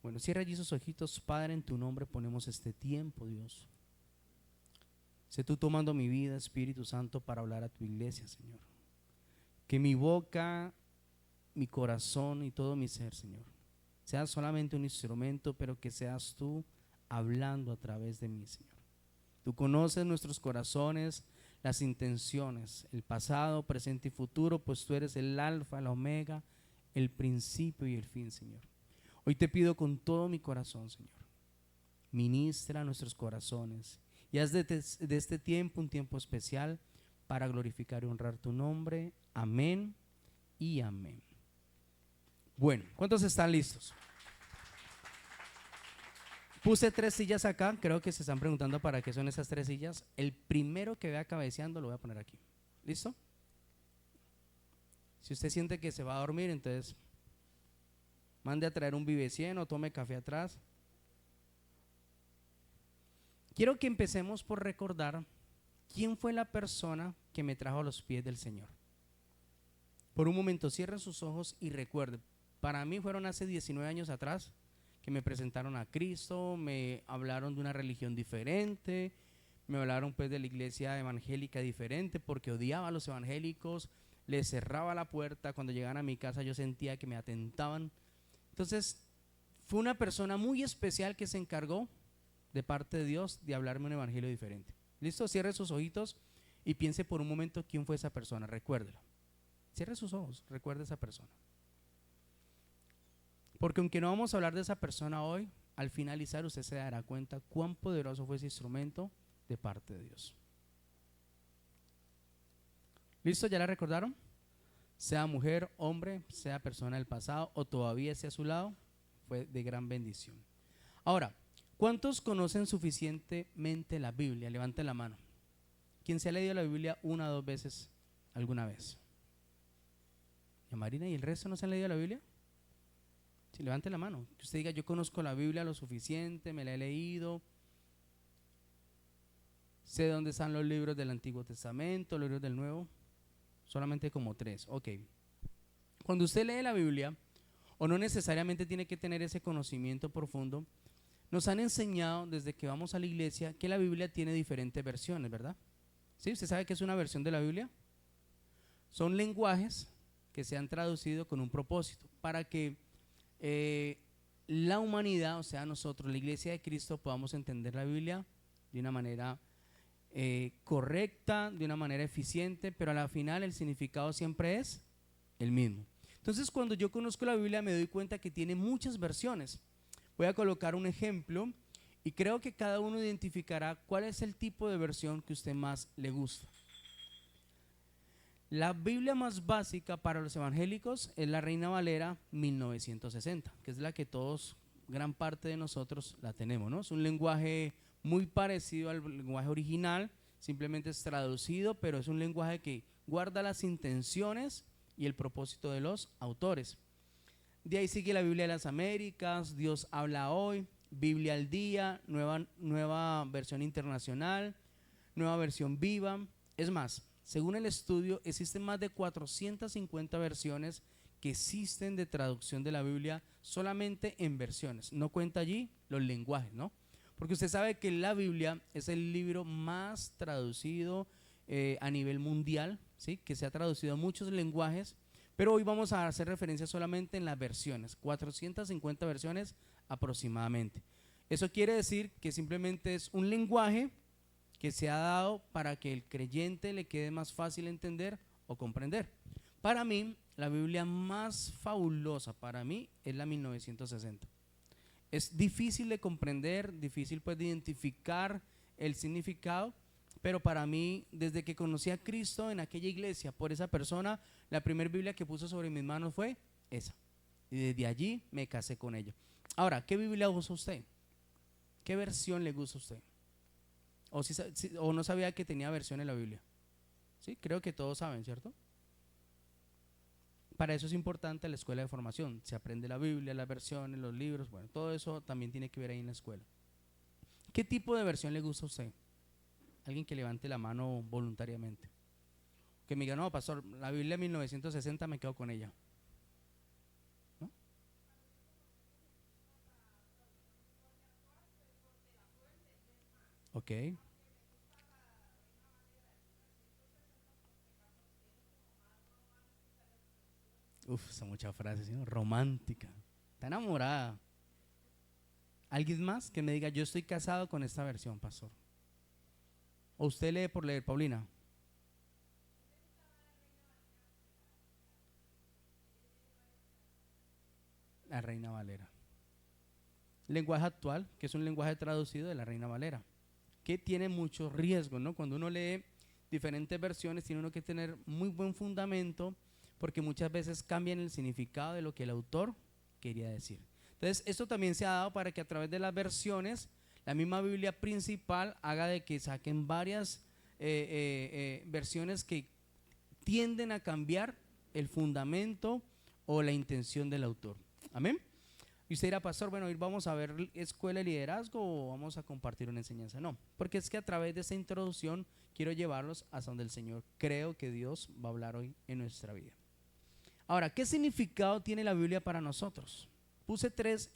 Bueno, cierra allí sus ojitos. Padre, en tu nombre ponemos este tiempo, Dios. Sé tú tomando mi vida, Espíritu Santo, para hablar a tu iglesia, Señor. Que mi boca, mi corazón y todo mi ser, Señor, sea solamente un instrumento, pero que seas tú hablando a través de mí, Señor. Tú conoces nuestros corazones, las intenciones, el pasado, presente y futuro, pues tú eres el alfa, el omega, el principio y el fin, Señor. Hoy te pido con todo mi corazón, Señor, ministra nuestros corazones y haz de este tiempo un tiempo especial para glorificar y honrar tu nombre. Amén y amén. Bueno, ¿cuántos están listos? Puse 3 sillas acá, creo que se están preguntando para qué son esas 3 sillas. El primero que vea cabeceando lo voy a poner aquí. ¿Listo? Si usted siente que se va a dormir, entonces mande a traer un Vive 100 o tome café atrás. Quiero que empecemos por recordar quién fue la persona que me trajo a los pies del Señor. Por un momento cierren sus ojos y recuerden, para mí fueron hace 19 años atrás que me presentaron a Cristo, me hablaron de una religión diferente, me hablaron pues de la iglesia evangélica diferente porque odiaba a los evangélicos, les cerraba la puerta, cuando llegaban a mi casa yo sentía que me atentaban. Entonces fue una persona muy especial que se encargó de parte de Dios de hablarme un evangelio diferente. ¿Listo? Cierre sus ojitos y piense por un momento quién fue esa persona, recuérdelo. Cierre sus ojos, recuerde esa persona. Porque aunque no vamos a hablar de esa persona hoy, al finalizar usted se dará cuenta cuán poderoso fue ese instrumento de parte de Dios. ¿Listo? ¿Ya la recordaron? Sea mujer, hombre, sea persona del pasado o todavía esté a su lado, fue de gran bendición. Ahora, ¿cuántos conocen suficientemente la Biblia? Levanten la mano. ¿Quién se ha leído la Biblia una o dos veces alguna vez? ¿Y Marina y el resto no se han leído la Biblia? Si levante la mano, que usted diga yo conozco la Biblia lo suficiente, me la he leído, sé dónde están los libros del Antiguo Testamento, los libros del Nuevo, solamente como 3, ok. Cuando usted lee la Biblia, o no necesariamente tiene que tener ese conocimiento profundo, nos han enseñado desde que vamos a la iglesia que la Biblia tiene diferentes versiones, ¿verdad? ¿Sí? ¿Usted sabe qué es una versión de la Biblia? Son lenguajes que se han traducido con un propósito, para que la humanidad, o sea nosotros, la iglesia de Cristo, podamos entender la Biblia de una manera correcta, de una manera eficiente, pero a la final el significado siempre es el mismo. Entonces cuando yo conozco la Biblia me doy cuenta que tiene muchas versiones. Voy a colocar un ejemplo y creo que cada uno identificará cuál es el tipo de versión que a usted más le gusta. La Biblia más básica para los evangélicos es la Reina Valera 1960, que es la que todos, gran parte de nosotros la tenemos, ¿no? Es un lenguaje muy parecido al lenguaje original, simplemente es traducido, pero es un lenguaje que guarda las intenciones y el propósito de los autores. De ahí sigue la Biblia de las Américas, Dios habla hoy, Biblia al día, nueva versión internacional, nueva versión viva. Es más, según el estudio, existen más de 450 versiones que existen de traducción de la Biblia solamente en versiones. No cuenta allí los lenguajes, ¿no? Porque usted sabe que la Biblia es el libro más traducido a nivel mundial, ¿sí? Que se ha traducido a muchos lenguajes, pero hoy vamos a hacer referencia solamente en las versiones, 450 versiones aproximadamente. Eso quiere decir que simplemente es un lenguaje que se ha dado para que el creyente le quede más fácil entender o comprender. Para mí, la Biblia más fabulosa para mí es la 1960. Es difícil de comprender, difícil pues de identificar el significado, pero para mí, desde que conocí a Cristo en aquella iglesia, por esa persona, la primera Biblia que puso sobre mis manos fue esa. Y desde allí me casé con ella. Ahora, ¿qué Biblia usa usted? ¿Qué versión le gusta a usted? O no sabía que tenía versión en la Biblia. Sí, creo que todos saben, ¿cierto? Para eso es importante la escuela de formación. Se aprende la Biblia, las versiones, los libros, bueno, todo eso también tiene que ver ahí en la escuela. ¿Qué tipo de versión le gusta a usted? Alguien que levante la mano voluntariamente. Que me diga, no, pastor, la Biblia 1960 me quedo con ella. ¿No? Ok. Uf, son muchas frases, ¿sí? Romántica. Está enamorada. ¿Alguien más que me diga, yo estoy casado con esta versión, pastor? ¿O usted lee por leer, Paulina? La Reina Valera. Lenguaje actual, que es un lenguaje traducido de la Reina Valera, que tiene muchos riesgos, ¿no? Cuando uno lee diferentes versiones, tiene uno que tener muy buen fundamento, porque muchas veces cambian el significado de lo que el autor quería decir. Entonces, esto también se ha dado para que a través de las versiones, la misma Biblia principal haga de que saquen varias versiones que tienden a cambiar el fundamento o la intención del autor. Amén. Y usted dirá, pastor, bueno, hoy vamos a ver escuela de liderazgo o vamos a compartir una enseñanza. No, porque es que a través de esta introducción quiero llevarlos hasta donde el Señor creo que Dios va a hablar hoy en nuestra vida. Ahora, ¿qué significado tiene la Biblia para nosotros? Puse tres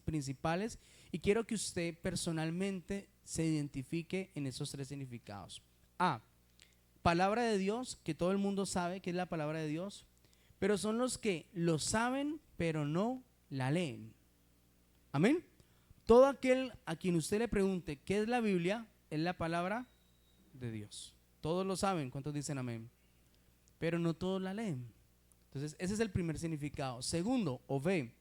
principales y quiero que usted personalmente se identifique en esos tres significados. A, palabra de Dios, que todo el mundo sabe que es la palabra de Dios, pero son los que lo saben, pero no la leen. Amén. Todo aquel a quien usted le pregunte qué es la Biblia, es la palabra de Dios. Todos lo saben, ¿cuántos dicen amén? Pero no todos la leen. Entonces, ese es el primer significado. Segundo, o B,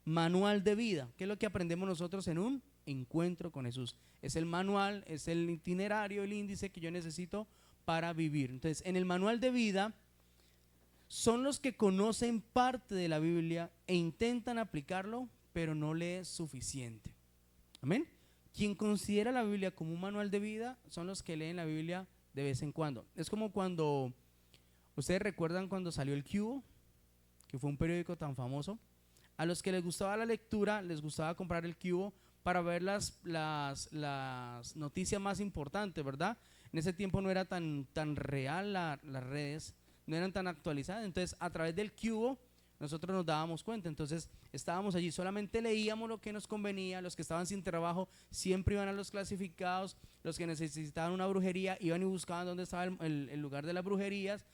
manual de vida. ¿Qué es lo que aprendemos nosotros en un encuentro con Jesús? Es el manual, es el itinerario, el índice que yo necesito para vivir. Entonces, en el manual de vida son los que conocen parte de la Biblia e intentan aplicarlo, pero no le es suficiente. Amén. Quien considera la Biblia como un manual de vida son los que leen la Biblia de vez en cuando. Es como cuando, ustedes recuerdan cuando salió el Cubo, que fue un periódico tan famoso. A los que les gustaba la lectura, les gustaba comprar el Cubo para ver las noticias más importantes, ¿verdad? En ese tiempo no era tan real las redes, no eran tan actualizadas, entonces a través del Cubo nosotros nos dábamos cuenta, entonces estábamos allí, solamente leíamos lo que nos convenía, los que estaban sin trabajo siempre iban a los clasificados, los que necesitaban una brujería iban y buscaban dónde estaba el lugar de las brujerías,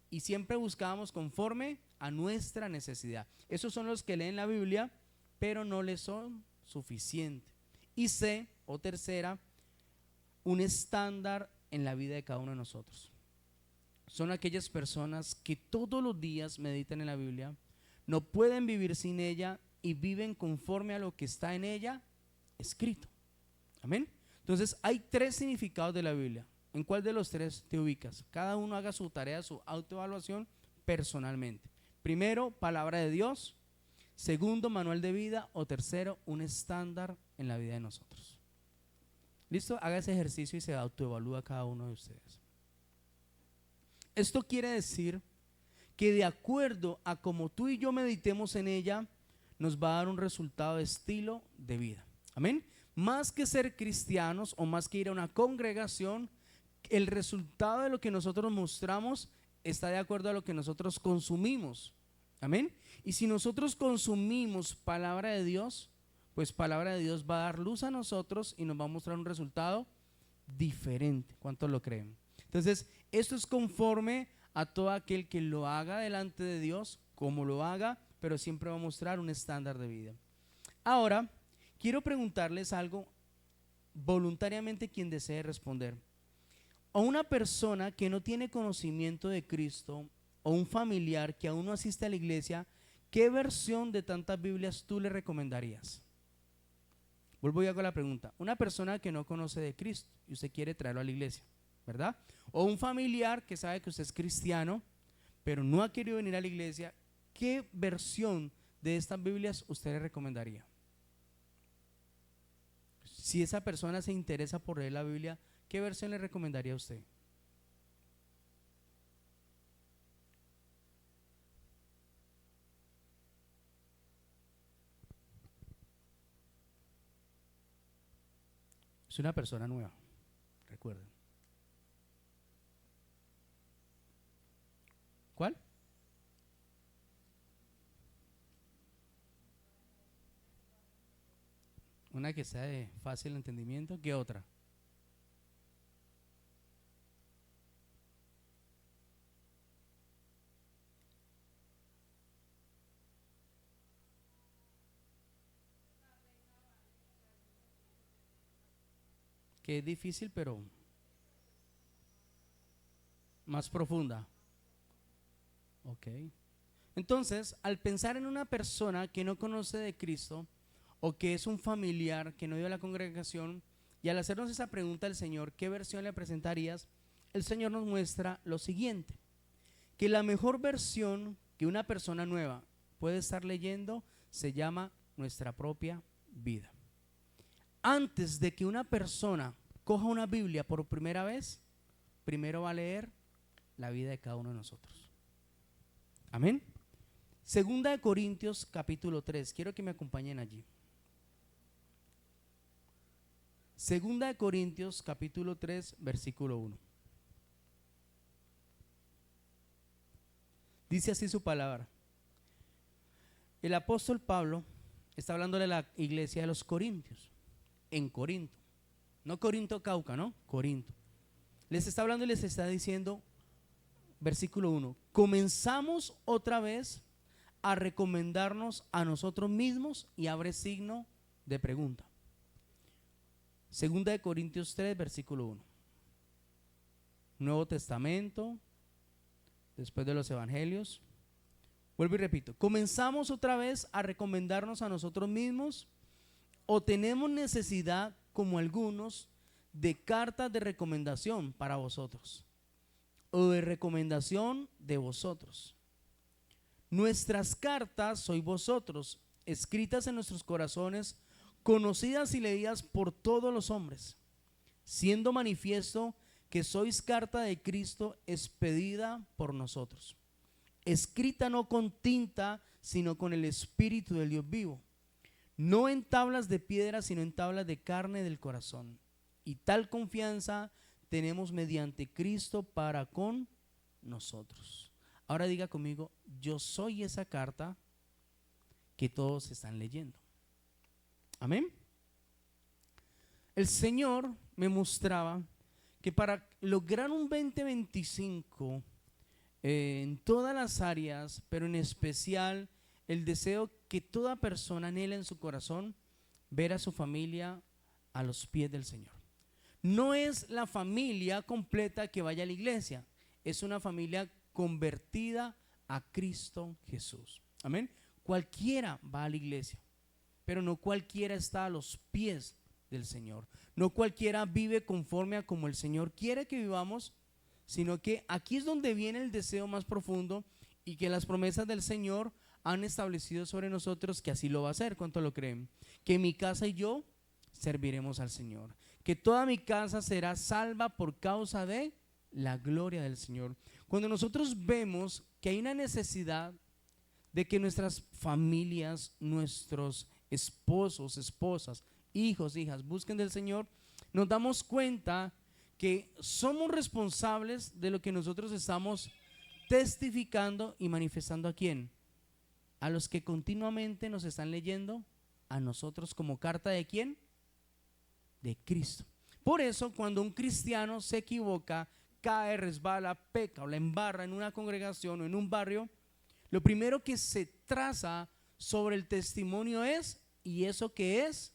y siempre buscábamos conforme a nuestra necesidad. Esos son los que leen la Biblia, pero no les son suficientes. Y C, o tercera, un estándar en la vida de cada uno de nosotros. Son aquellas personas que todos los días meditan en la Biblia, no pueden vivir sin ella y viven conforme a lo que está en ella escrito. Amén. Entonces hay tres significados de la Biblia. ¿En cuál de los tres te ubicas? Cada uno haga su tarea, su autoevaluación personalmente. Primero, palabra de Dios. Segundo, manual de vida. O tercero, un estándar en la vida de nosotros. ¿Listo? Haga ese ejercicio y se autoevalúa cada uno de ustedes. Esto quiere decir que de acuerdo a como tú y yo meditemos en ella, nos va a dar un resultado de estilo de vida. Amén. Más que ser cristianos o más que ir a una congregación, el resultado de lo que nosotros mostramos está de acuerdo a lo que nosotros consumimos. Amén. Y si nosotros consumimos palabra de Dios, pues palabra de Dios va a dar luz a nosotros y nos va a mostrar un resultado diferente. ¿Cuántos lo creen? Entonces, esto es conforme a todo aquel que lo haga delante de Dios, como lo haga, pero siempre va a mostrar un estándar de vida. Ahora, quiero preguntarles algo voluntariamente quien desee responder. A una persona que no tiene conocimiento de Cristo o un familiar que aún no asiste a la iglesia, ¿qué versión de tantas Biblias tú le recomendarías? Vuelvo y hago la pregunta. Una persona que no conoce de Cristo y usted quiere traerlo a la iglesia, ¿verdad? O un familiar que sabe que usted es cristiano, pero no ha querido venir a la iglesia, ¿qué versión de estas Biblias usted le recomendaría? Si esa persona se interesa por leer la Biblia, ¿qué versión le recomendaría a usted? Es una persona nueva, recuerden. ¿Cuál? Una que sea de fácil entendimiento. ¿Qué otra? Que es difícil, pero más profunda. Ok. Entonces, al pensar en una persona que no conoce de Cristo o que es un familiar que no dio a la congregación, y al hacernos esa pregunta al Señor, ¿qué versión le presentarías? El Señor nos muestra lo siguiente, que la mejor versión que una persona nueva puede estar leyendo se llama nuestra propia vida. Antes de que una persona coja una Biblia por primera vez, primero va a leer la vida de cada uno de nosotros. Amén. Segunda de Corintios capítulo 3. Quiero que me acompañen allí. Segunda de Corintios capítulo 3 versículo 1. Dice así su palabra. El apóstol Pablo está hablando de la iglesia de los Corintios, en Corinto. No Corinto, Cauca, no, Corinto. Les está hablando y les está diciendo, versículo 1, comenzamos otra vez a recomendarnos a nosotros mismos, y abre signo de pregunta. Segunda de Corintios 3, versículo 1. Nuevo Testamento, después de los evangelios. Vuelvo y repito, comenzamos otra vez a recomendarnos a nosotros mismos, o tenemos necesidad, como algunos, de cartas de recomendación para vosotros, o de recomendación de vosotros. Nuestras cartas sois vosotros, escritas en nuestros corazones, conocidas y leídas por todos los hombres, siendo manifiesto que sois carta de Cristo expedida por nosotros, escrita no con tinta, sino con el Espíritu del Dios vivo, no en tablas de piedra, sino en tablas de carne del corazón. Y tal confianza tenemos mediante Cristo para con nosotros. Ahora diga conmigo, yo soy esa carta que todos están leyendo. Amén. El Señor me mostraba que para lograr un 2025 en todas las áreas, pero en especial el deseo que toda persona anhela en su corazón, ver a su familia a los pies del Señor. No es la familia completa que vaya a la iglesia, es una familia convertida a Cristo Jesús. Amén. Cualquiera va a la iglesia, pero no cualquiera está a los pies del Señor. No cualquiera vive conforme a como el Señor quiere que vivamos, sino que aquí es donde viene el deseo más profundo, y que las promesas del Señor han establecido sobre nosotros que así lo va a hacer. ¿Cuánto lo creen? Que mi casa y yo serviremos al Señor, que toda mi casa será salva por causa de la gloria del Señor. Cuando nosotros vemos que hay una necesidad de que nuestras familias, nuestros esposos, esposas, hijos, hijas busquen del Señor, nos damos cuenta que somos responsables de lo que nosotros estamos testificando y manifestando. ¿A quién? A los que continuamente nos están leyendo a nosotros como carta de ¿quién? De Cristo. Por eso cuando un cristiano se equivoca, cae, resbala, peca o la embarra en una congregación o en un barrio, lo primero que se traza sobre el testimonio es, ¿y eso qué es?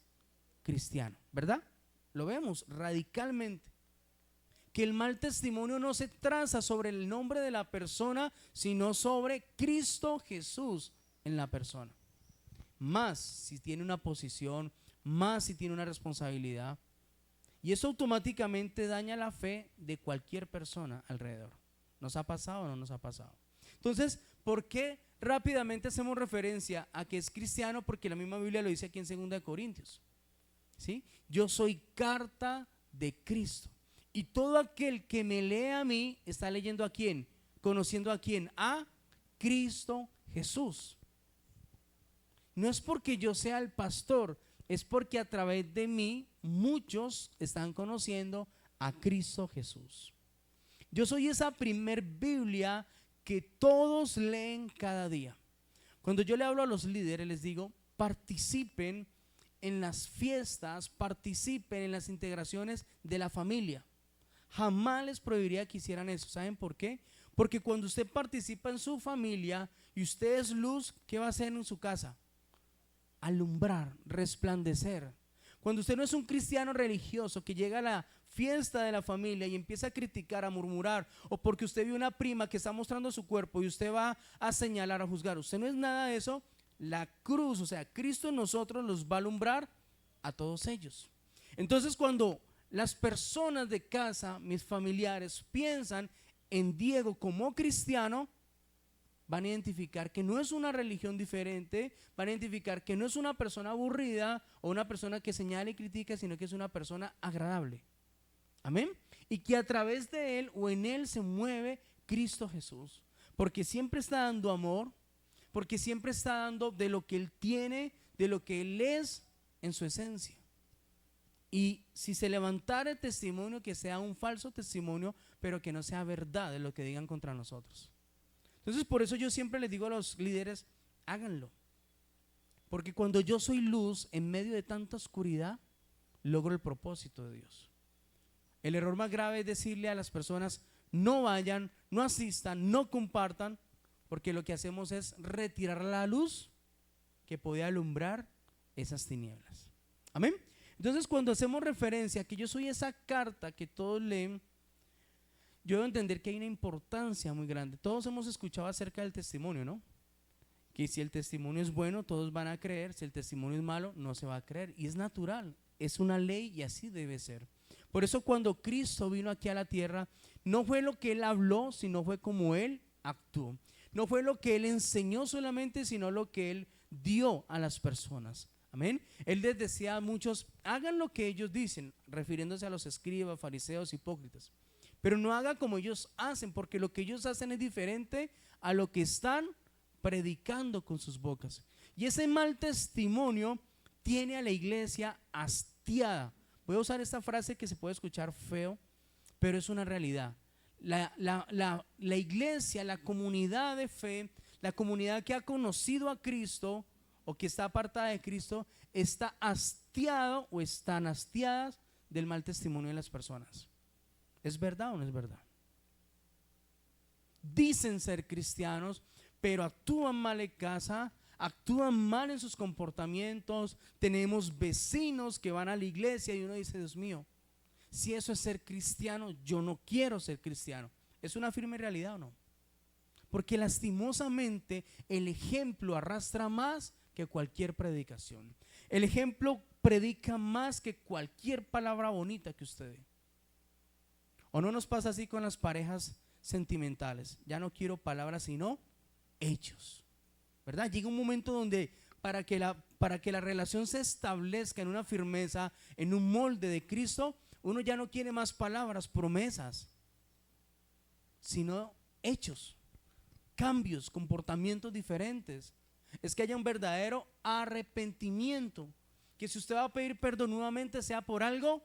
Cristiano, ¿verdad? Lo vemos radicalmente. Que el mal testimonio no se traza sobre el nombre de la persona, sino sobre Cristo Jesús en la persona. Más si tiene una posición, más si tiene una responsabilidad. Y eso automáticamente daña la fe de cualquier persona alrededor. ¿Nos ha pasado o no nos ha pasado? Entonces, ¿por qué rápidamente hacemos referencia a que es cristiano? Porque la misma Biblia lo dice aquí en 2 de Corintios. ¿Sí? Yo soy carta de Cristo. Y todo aquel que me lee a mí está leyendo ¿a quién? Conociendo ¿a quién? A Cristo Jesús. No es porque yo sea el pastor, es porque a través de mí muchos están conociendo a Cristo Jesús. Yo soy esa primer Biblia que todos leen cada día. Cuando yo le hablo a los líderes les digo, participen en las fiestas, participen en las integraciones de la familia. Jamás les prohibiría que hicieran eso. ¿Saben por qué? Porque cuando usted participa en su familia y usted es luz, ¿qué va a hacer en su casa? Alumbrar, resplandecer. Cuando usted no es un cristiano religioso que llega a la fiesta de la familia y empieza a criticar, a murmurar, o porque usted vio una prima que está mostrando su cuerpo y usted va a señalar, a juzgar, usted no es nada de eso. La cruz, o sea, Cristo en nosotros los va a alumbrar a todos ellos. Entonces, cuando las personas de casa, mis familiares, piensan en Diego como cristiano, van a identificar que no es una religión diferente, van a identificar que no es una persona aburrida o una persona que señala y critica, sino que es una persona agradable. Amén. Y que a través de él o en él se mueve Cristo Jesús, porque siempre está dando amor, porque siempre está dando de lo que él tiene, de lo que él es en su esencia. Y si se levantara el testimonio, que sea un falso testimonio, pero que no sea verdad de lo que digan contra nosotros. Entonces, por eso yo siempre les digo a los líderes, háganlo. Porque cuando yo soy luz en medio de tanta oscuridad, logro el propósito de Dios. El error más grave es decirle a las personas, no vayan, no asistan, no compartan, porque lo que hacemos es retirar la luz que podía alumbrar esas tinieblas. Amén. Entonces, cuando hacemos referencia a que yo soy esa carta que todos leen, yo debo entender que hay una importancia muy grande. Todos hemos escuchado acerca del testimonio, ¿no? Que si el testimonio es bueno, todos van a creer. Si el testimonio es malo, no se va a creer. Y es natural, es una ley y así debe ser. Por eso cuando Cristo vino aquí a la tierra, no fue lo que Él habló, sino fue como Él actuó. No fue lo que Él enseñó solamente, sino lo que Él dio a las personas. Amén. Él les decía a muchos, hagan lo que ellos dicen, refiriéndose a los escribas, fariseos, hipócritas. Pero no haga como ellos hacen, porque lo que ellos hacen es diferente a lo que están predicando con sus bocas. Y ese mal testimonio tiene a la iglesia hastiada. Voy a usar esta frase que se puede escuchar feo, pero es una realidad. La iglesia, la comunidad de fe, la comunidad que ha conocido a Cristo o que está apartada de Cristo, está hastiado o están hastiadas del mal testimonio de las personas. ¿Es verdad o no es verdad? Dicen ser cristianos, pero actúan mal en casa, actúan mal en sus comportamientos. Tenemos vecinos que van a la iglesia y uno dice, Dios mío, si eso es ser cristiano, yo no quiero ser cristiano. ¿Es una firme realidad o no? Porque lastimosamente el ejemplo arrastra más que cualquier predicación. El ejemplo predica más que cualquier palabra bonita que usted dé. ¿O no nos pasa así con las parejas sentimentales? Ya no quiero palabras sino hechos, ¿verdad? Llega un momento donde para que la relación se establezca en una firmeza, en un molde de Cristo, uno ya no quiere más palabras, promesas, sino hechos, cambios, comportamientos diferentes. Es que haya un verdadero arrepentimiento, que si usted va a pedir perdón nuevamente sea por algo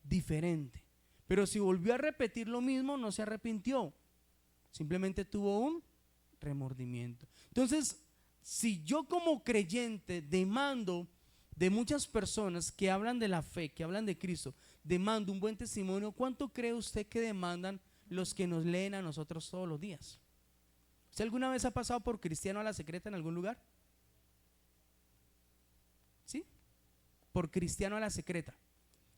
diferente. Pero si volvió a repetir lo mismo, no se arrepintió, simplemente tuvo un remordimiento. Entonces, si yo como creyente demando de muchas personas que hablan de la fe, que hablan de Cristo, demando un buen testimonio, ¿cuánto cree usted que demandan los que nos leen a nosotros todos los días? ¿Usted alguna vez ha pasado por cristiano a la secreta en algún lugar? ¿Sí? Por cristiano a la secreta,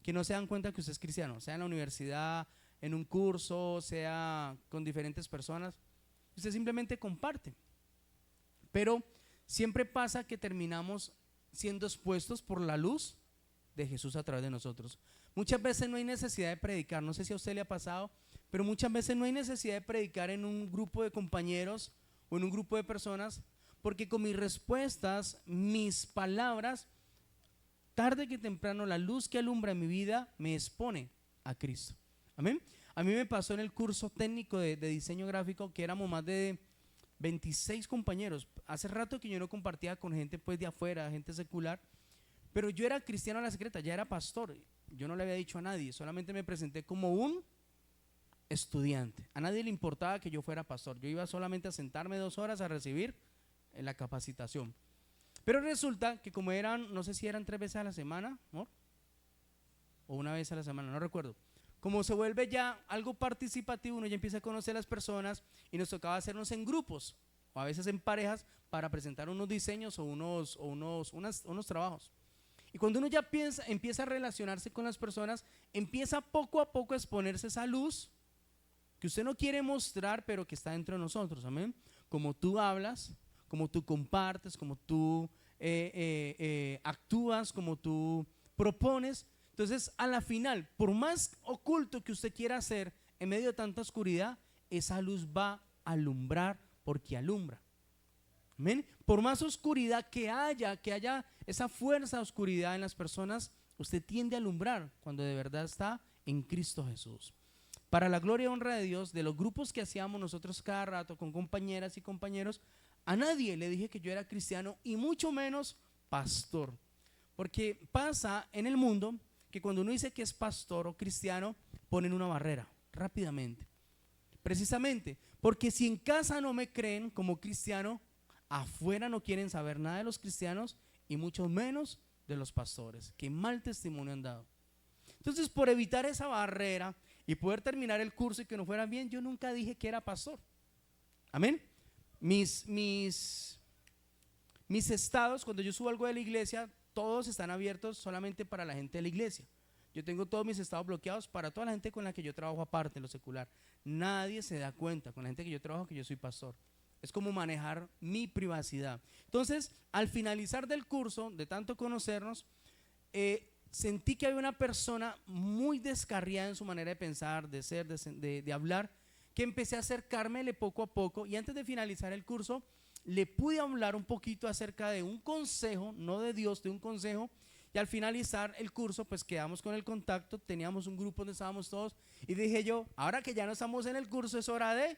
que no se dan cuenta que usted es cristiano, sea en la universidad, en un curso, sea con diferentes personas, usted simplemente comparte. Pero siempre pasa que terminamos siendo expuestos por la luz de Jesús a través de nosotros. Muchas veces no hay necesidad de predicar, no sé si a usted le ha pasado, pero muchas veces no hay necesidad de predicar en un grupo de compañeros o en un grupo de personas, porque con mis respuestas, mis palabras, tarde que temprano la luz que alumbra mi vida me expone a Cristo. Amén. A mí me pasó en el curso técnico de diseño gráfico que éramos más de 26 compañeros. Hace rato que yo no compartía con gente pues de afuera, gente secular, pero yo era cristiano a la secreta, ya era pastor. Yo no le había dicho a nadie, solamente me presenté como un estudiante. A nadie le importaba que yo fuera pastor. Yo iba solamente a sentarme 2 horas a recibir la capacitación. Pero resulta que como eran, no sé si eran 3 veces a la semana, ¿no? O una vez a la semana, no recuerdo. Como se vuelve ya algo participativo, uno ya empieza a conocer a las personas y nos tocaba hacernos en grupos o a veces en parejas para presentar unos diseños o unos trabajos. Y cuando uno ya empieza a relacionarse con las personas, empieza poco a poco a exponerse esa luz que usted no quiere mostrar, pero que está dentro de nosotros, amén. Como tú hablas, como tú compartes, como tú actúas, como tú propones. Entonces, a la final, por más oculto que usted quiera hacer en medio de tanta oscuridad, esa luz va a alumbrar porque alumbra. Amén. Por más oscuridad que haya esa fuerza de oscuridad en las personas, usted tiende a alumbrar cuando de verdad está en Cristo Jesús. Para la gloria y honra de Dios, de los grupos que hacíamos nosotros cada rato con compañeras y compañeros, a nadie le dije que yo era cristiano y mucho menos pastor. Porque pasa en el mundo que cuando uno dice que es pastor o cristiano, ponen una barrera rápidamente. Precisamente porque si en casa no me creen como cristiano, afuera no quieren saber nada de los cristianos y mucho menos de los pastores, que mal testimonio han dado. Entonces, por evitar esa barrera y poder terminar el curso y que no fuera bien, yo nunca dije que era pastor. Amén. Mis estados, cuando yo subo algo de la iglesia, todos están abiertos solamente para la gente de la iglesia. Yo tengo todos mis estados bloqueados para toda la gente con la que yo trabajo aparte, en lo secular. Nadie se da cuenta con la gente que yo trabajo que yo soy pastor. Es como manejar mi privacidad. Entonces, al finalizar del curso, de tanto conocernos, sentí que había una persona muy descarriada en su manera de pensar, de ser, de hablar, que empecé a acercármele poco a poco y antes de finalizar el curso le pude hablar un poquito acerca de un consejo, no de Dios, de un consejo, y al finalizar el curso pues quedamos con el contacto, teníamos un grupo donde estábamos todos y dije yo, ahora que ya no estamos en el curso es hora de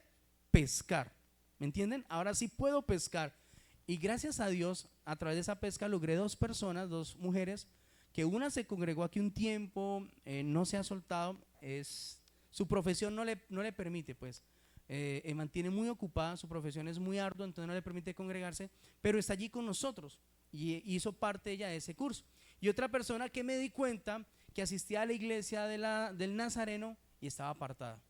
pescar, ¿me entienden? Ahora sí puedo pescar y gracias a Dios a través de esa pesca logré 2 personas, 2 mujeres, que una se congregó aquí un tiempo, no se ha soltado, su profesión no le permite pues, mantiene muy ocupada, su profesión es muy ardua, entonces no le permite congregarse, pero está allí con nosotros y hizo parte ella de ese curso. Y otra persona que me di cuenta que asistía a la iglesia del Nazareno y estaba apartada.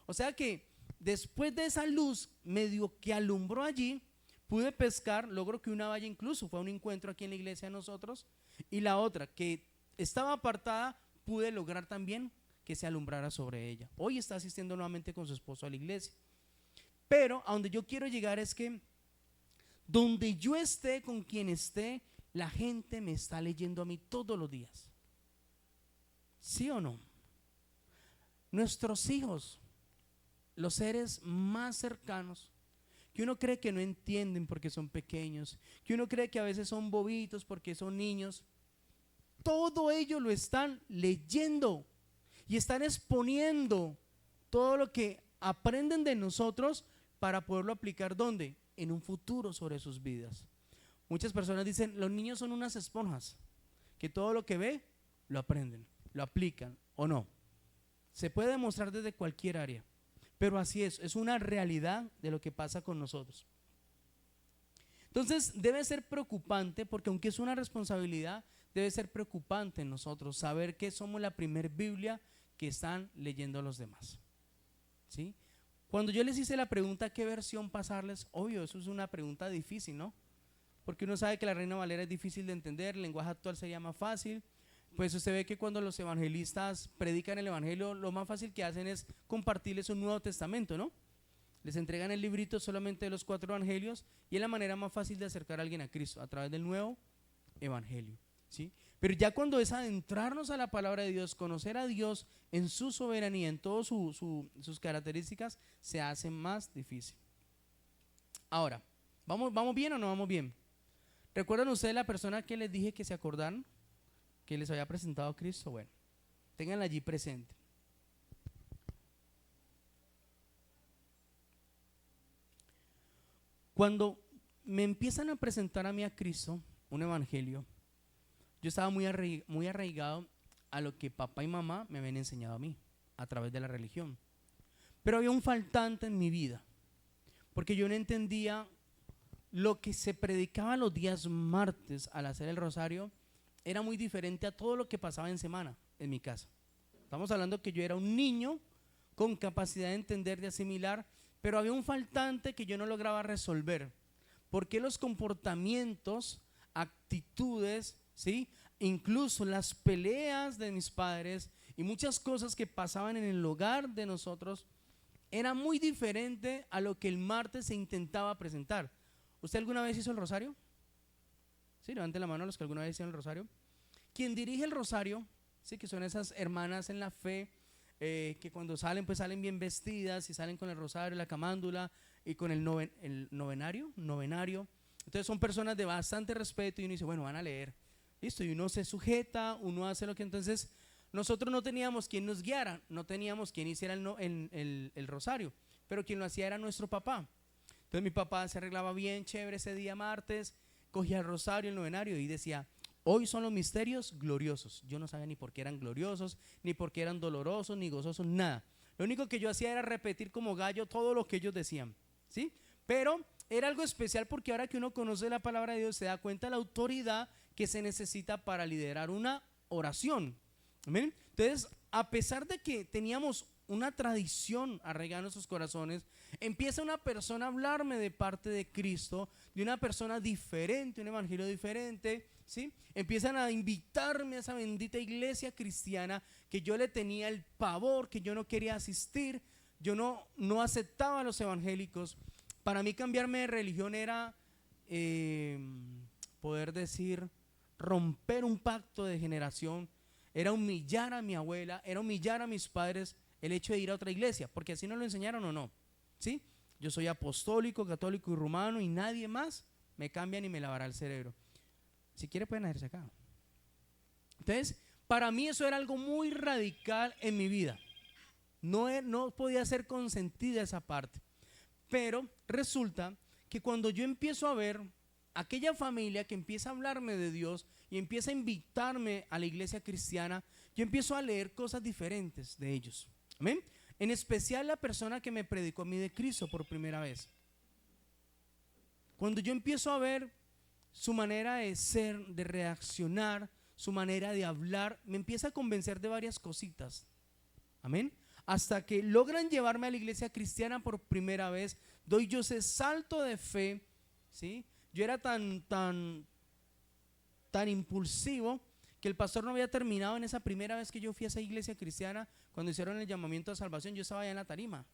O sea que después de esa luz medio que alumbró allí, pude pescar, logro que una vaya incluso, fue a un encuentro aquí en la iglesia de nosotros, y la otra que estaba apartada, pude lograr también que se alumbrara sobre ella. Hoy está asistiendo nuevamente con su esposo a la iglesia. Pero a donde yo quiero llegar es que donde yo esté, con quien esté, la gente me está leyendo a mí todos los días. ¿Sí o no? Nuestros hijos, los seres más cercanos, que uno cree que no entienden porque son pequeños, que uno cree que a veces son bobitos porque son niños, todo ello lo están leyendo y están exponiendo todo lo que aprenden de nosotros para poderlo aplicar ¿dónde? En un futuro sobre sus vidas. Muchas personas dicen, los niños son unas esponjas, que todo lo que ve, lo aprenden, lo aplican o no. Se puede demostrar desde cualquier área, pero así es una realidad de lo que pasa con nosotros. Entonces debe ser preocupante, porque aunque es una responsabilidad, debe ser preocupante en nosotros saber que somos la primer Biblia que están leyendo los demás. ¿Sí? Cuando yo les hice la pregunta qué versión pasarles, obvio, eso es una pregunta difícil, ¿no? Porque uno sabe que la Reina Valera es difícil de entender, el lenguaje actual sería más fácil. Pues usted ve que cuando los evangelistas predican el evangelio, lo más fácil que hacen es compartirles un Nuevo Testamento, ¿no? Les entregan el librito solamente de los 4 evangelios y es la manera más fácil de acercar a alguien a Cristo, a través del nuevo evangelio, ¿sí? Pero ya cuando es adentrarnos a la palabra de Dios, conocer a Dios en su soberanía, en todas sus características, se hace más difícil. Ahora, ¿vamos bien o no vamos bien? ¿Recuerdan ustedes la persona que les dije que se acordaron? Que les había presentado a Cristo. Bueno, ténganla allí presente. Cuando me empiezan a presentar a mí a Cristo, un evangelio, yo estaba muy arraigado a lo que papá y mamá me habían enseñado a mí a través de la religión. Pero había un faltante en mi vida, porque yo no entendía lo que se predicaba los días martes al hacer el rosario era muy diferente a todo lo que pasaba en semana en mi casa. Estamos hablando que yo era un niño con capacidad de entender, de asimilar, pero había un faltante que yo no lograba resolver. ¿Por qué los comportamientos, actitudes, ¿sí?, incluso las peleas de mis padres y muchas cosas que pasaban en el hogar de nosotros era muy diferente a lo que el martes se intentaba presentar? ¿Usted alguna vez hizo el rosario? Sí, levante la mano a los que alguna vez hicieron el rosario. Quien dirige el rosario, sí, que son esas hermanas en la fe, que cuando salen, pues salen bien vestidas y salen con el rosario, la camándula y con el novenario. Entonces son personas de bastante respeto y uno dice, bueno, van a leer. Listo, y uno se sujeta, uno hace lo que entonces. Nosotros no teníamos quien nos guiara, no teníamos quien hiciera el rosario, pero quien lo hacía era nuestro papá. Entonces mi papá se arreglaba bien chévere ese día martes, cogía el rosario, el novenario y decía, hoy son los misterios gloriosos. Yo no sabía ni por qué eran gloriosos, ni por qué eran dolorosos, ni gozosos, nada. Lo único que yo hacía era repetir como gallo todo lo que ellos decían, ¿sí? Pero era algo especial porque ahora que uno conoce la palabra de Dios se da cuenta de la autoridad que se necesita para liderar una oración. ¿Amén? Entonces, a pesar de que teníamos una tradición arraigada en nuestros corazones, empieza una persona a hablarme de parte de Cristo, de una persona diferente, un evangelio diferente, ¿sí? Empiezan a invitarme a esa bendita iglesia cristiana que yo le tenía el pavor, que yo no quería asistir, yo no aceptaba a los evangélicos. Para mí cambiarme de religión era poder decir, romper un pacto de generación, era humillar a mi abuela, era humillar a mis padres el hecho de ir a otra iglesia, porque así nos lo enseñaron o no, ¿sí? Yo soy apostólico, católico y romano y nadie más me cambia ni me lavará el cerebro. Si quiere pueden hacerse acá. Entonces, para mí eso era algo muy radical en mi vida. No podía ser consentida esa parte. Pero resulta que cuando yo empiezo a ver aquella familia que empieza a hablarme de Dios y empieza a invitarme a la iglesia cristiana, yo empiezo a leer cosas diferentes de ellos. ¿Amén? En especial la persona que me predicó a mí de Cristo por primera vez. Cuando yo empiezo a ver su manera de ser, de reaccionar, su manera de hablar, me empieza a convencer de varias cositas. Amén. Hasta que logran llevarme a la iglesia cristiana por primera vez, doy yo ese salto de fe, ¿sí? Yo era tan impulsivo que el pastor no había terminado en esa primera vez que yo fui a esa iglesia cristiana. Cuando hicieron el llamamiento a salvación, yo estaba allá en la tarima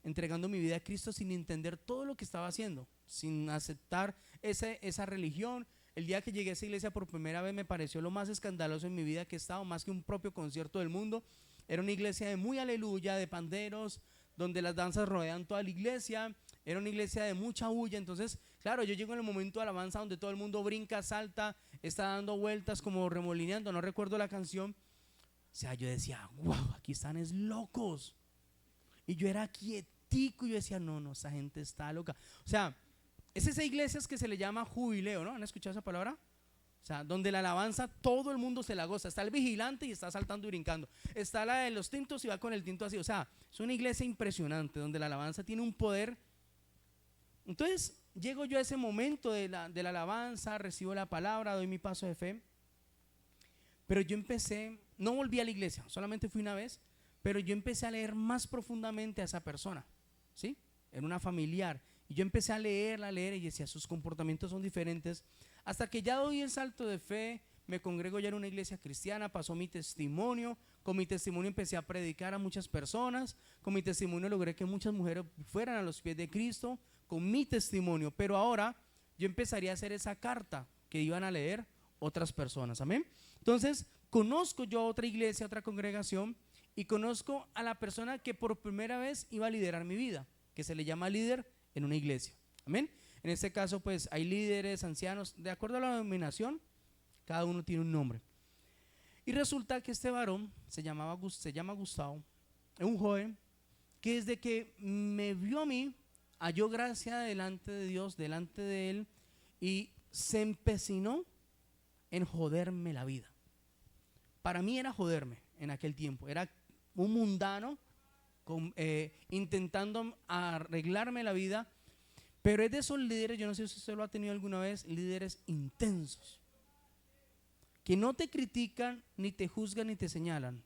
entregando mi vida a Cristo sin entender todo lo que estaba haciendo, sin aceptar esa religión. El día que llegué a esa iglesia por primera vez me pareció lo más escandaloso en mi vida que he estado, más que un propio concierto del mundo. Era una iglesia de muy aleluya, de panderos, donde las danzas rodean toda la iglesia. Era una iglesia de mucha bulla. Entonces, claro, yo llego en el momento de alabanza donde todo el mundo brinca, salta, está dando vueltas como remolineando, no recuerdo la canción. O sea, yo decía, wow, aquí están es locos. Y yo era quietico y yo decía, no, esa gente está loca. O sea, es esa iglesia que se le llama jubileo, ¿no? ¿Han escuchado esa palabra? O sea, donde la alabanza todo el mundo se la goza. Está el vigilante y está saltando y brincando. Está la de los tintos y va con el tinto así. O sea, es una iglesia impresionante donde la alabanza tiene un poder. Entonces, llego yo a ese momento de la alabanza, recibo la palabra, doy mi paso de fe. Pero yo empecé, no volví a la iglesia, solamente fui una vez, pero yo empecé a leer más profundamente a esa persona, ¿sí? Era una familiar. Y yo empecé a leerla y decía, sus comportamientos son diferentes. Hasta que ya doy el salto de fe, me congrego ya en una iglesia cristiana, pasó mi testimonio. Con mi testimonio empecé a predicar a muchas personas. Con mi testimonio logré que muchas mujeres fueran a los pies de Cristo. Con mi testimonio. Pero ahora yo empezaría a hacer esa carta que iban a leer otras personas. Amén. Entonces, conozco yo a otra iglesia, otra congregación, y conozco a la persona que por primera vez iba a liderar mi vida, que se le llama líder en una iglesia. Amén. En este caso, pues hay líderes, ancianos, de acuerdo a la denominación, cada uno tiene un nombre. Y resulta que este varón se llama Gustavo, es un joven que desde que me vio a mí, halló gracia delante de Dios, delante de él, y se empecinó en joderme la vida. Para mí era joderme en aquel tiempo, era un mundano intentando arreglarme la vida. Pero es de esos líderes, yo no sé si usted lo ha tenido alguna vez, líderes intensos, que no te critican, ni te juzgan, ni te señalan,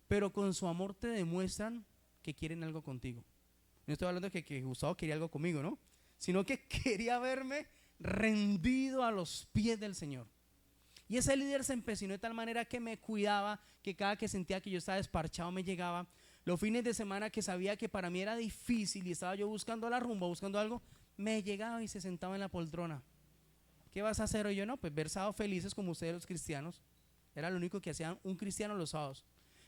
pero con su amor te demuestran que quieren algo contigo. No estoy hablando de que Gustavo quería algo conmigo, ¿no? Sino que quería verme rendido a los pies del Señor. Y ese líder se empecinó de tal manera que me cuidaba, que cada que sentía que yo estaba desparchado me llegaba. Los fines de semana que sabía que para mí era difícil y estaba yo buscando la rumba, buscando algo, me llegaba y se sentaba en la poltrona. ¿Qué vas a hacer hoy? Yo no, pues ver sábados felices como ustedes los cristianos. Era lo único que hacían un cristiano los sábados.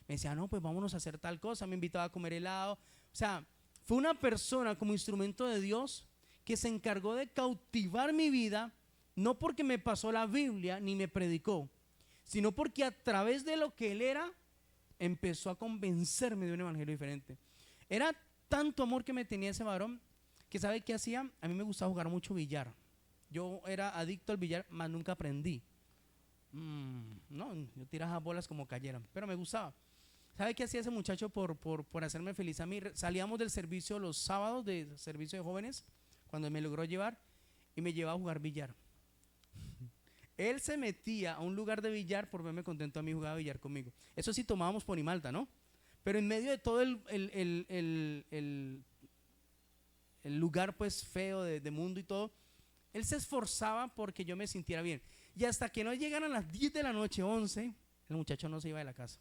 Me decía, no, pues vámonos a hacer tal cosa, me invitaba a comer helado. O sea, fue una persona como instrumento de Dios que se encargó de cautivar mi vida, no porque me pasó la Biblia ni me predicó, sino porque a través de lo que él era, empezó a convencerme de un evangelio diferente. Era tanto amor que me tenía ese varón, que ¿sabe qué hacía? A mí me gustaba jugar mucho billar. Yo era adicto al billar, mas nunca aprendí. No, yo tiraba bolas como cayeran, pero me gustaba. ¿Sabe qué hacía ese muchacho por hacerme feliz a mí? Salíamos del servicio los sábados, del servicio de jóvenes, cuando me logró llevar, y me llevaba a jugar billar. Él se metía a un lugar de billar por verme contento a mí, jugaba billar conmigo. Eso sí, tomábamos ponimalta, ¿no? Pero en medio de todo el lugar pues feo de mundo y todo, él se esforzaba porque yo me sintiera bien. Y hasta que no llegaran las 10 de la noche, 11, el muchacho no se iba de la casa.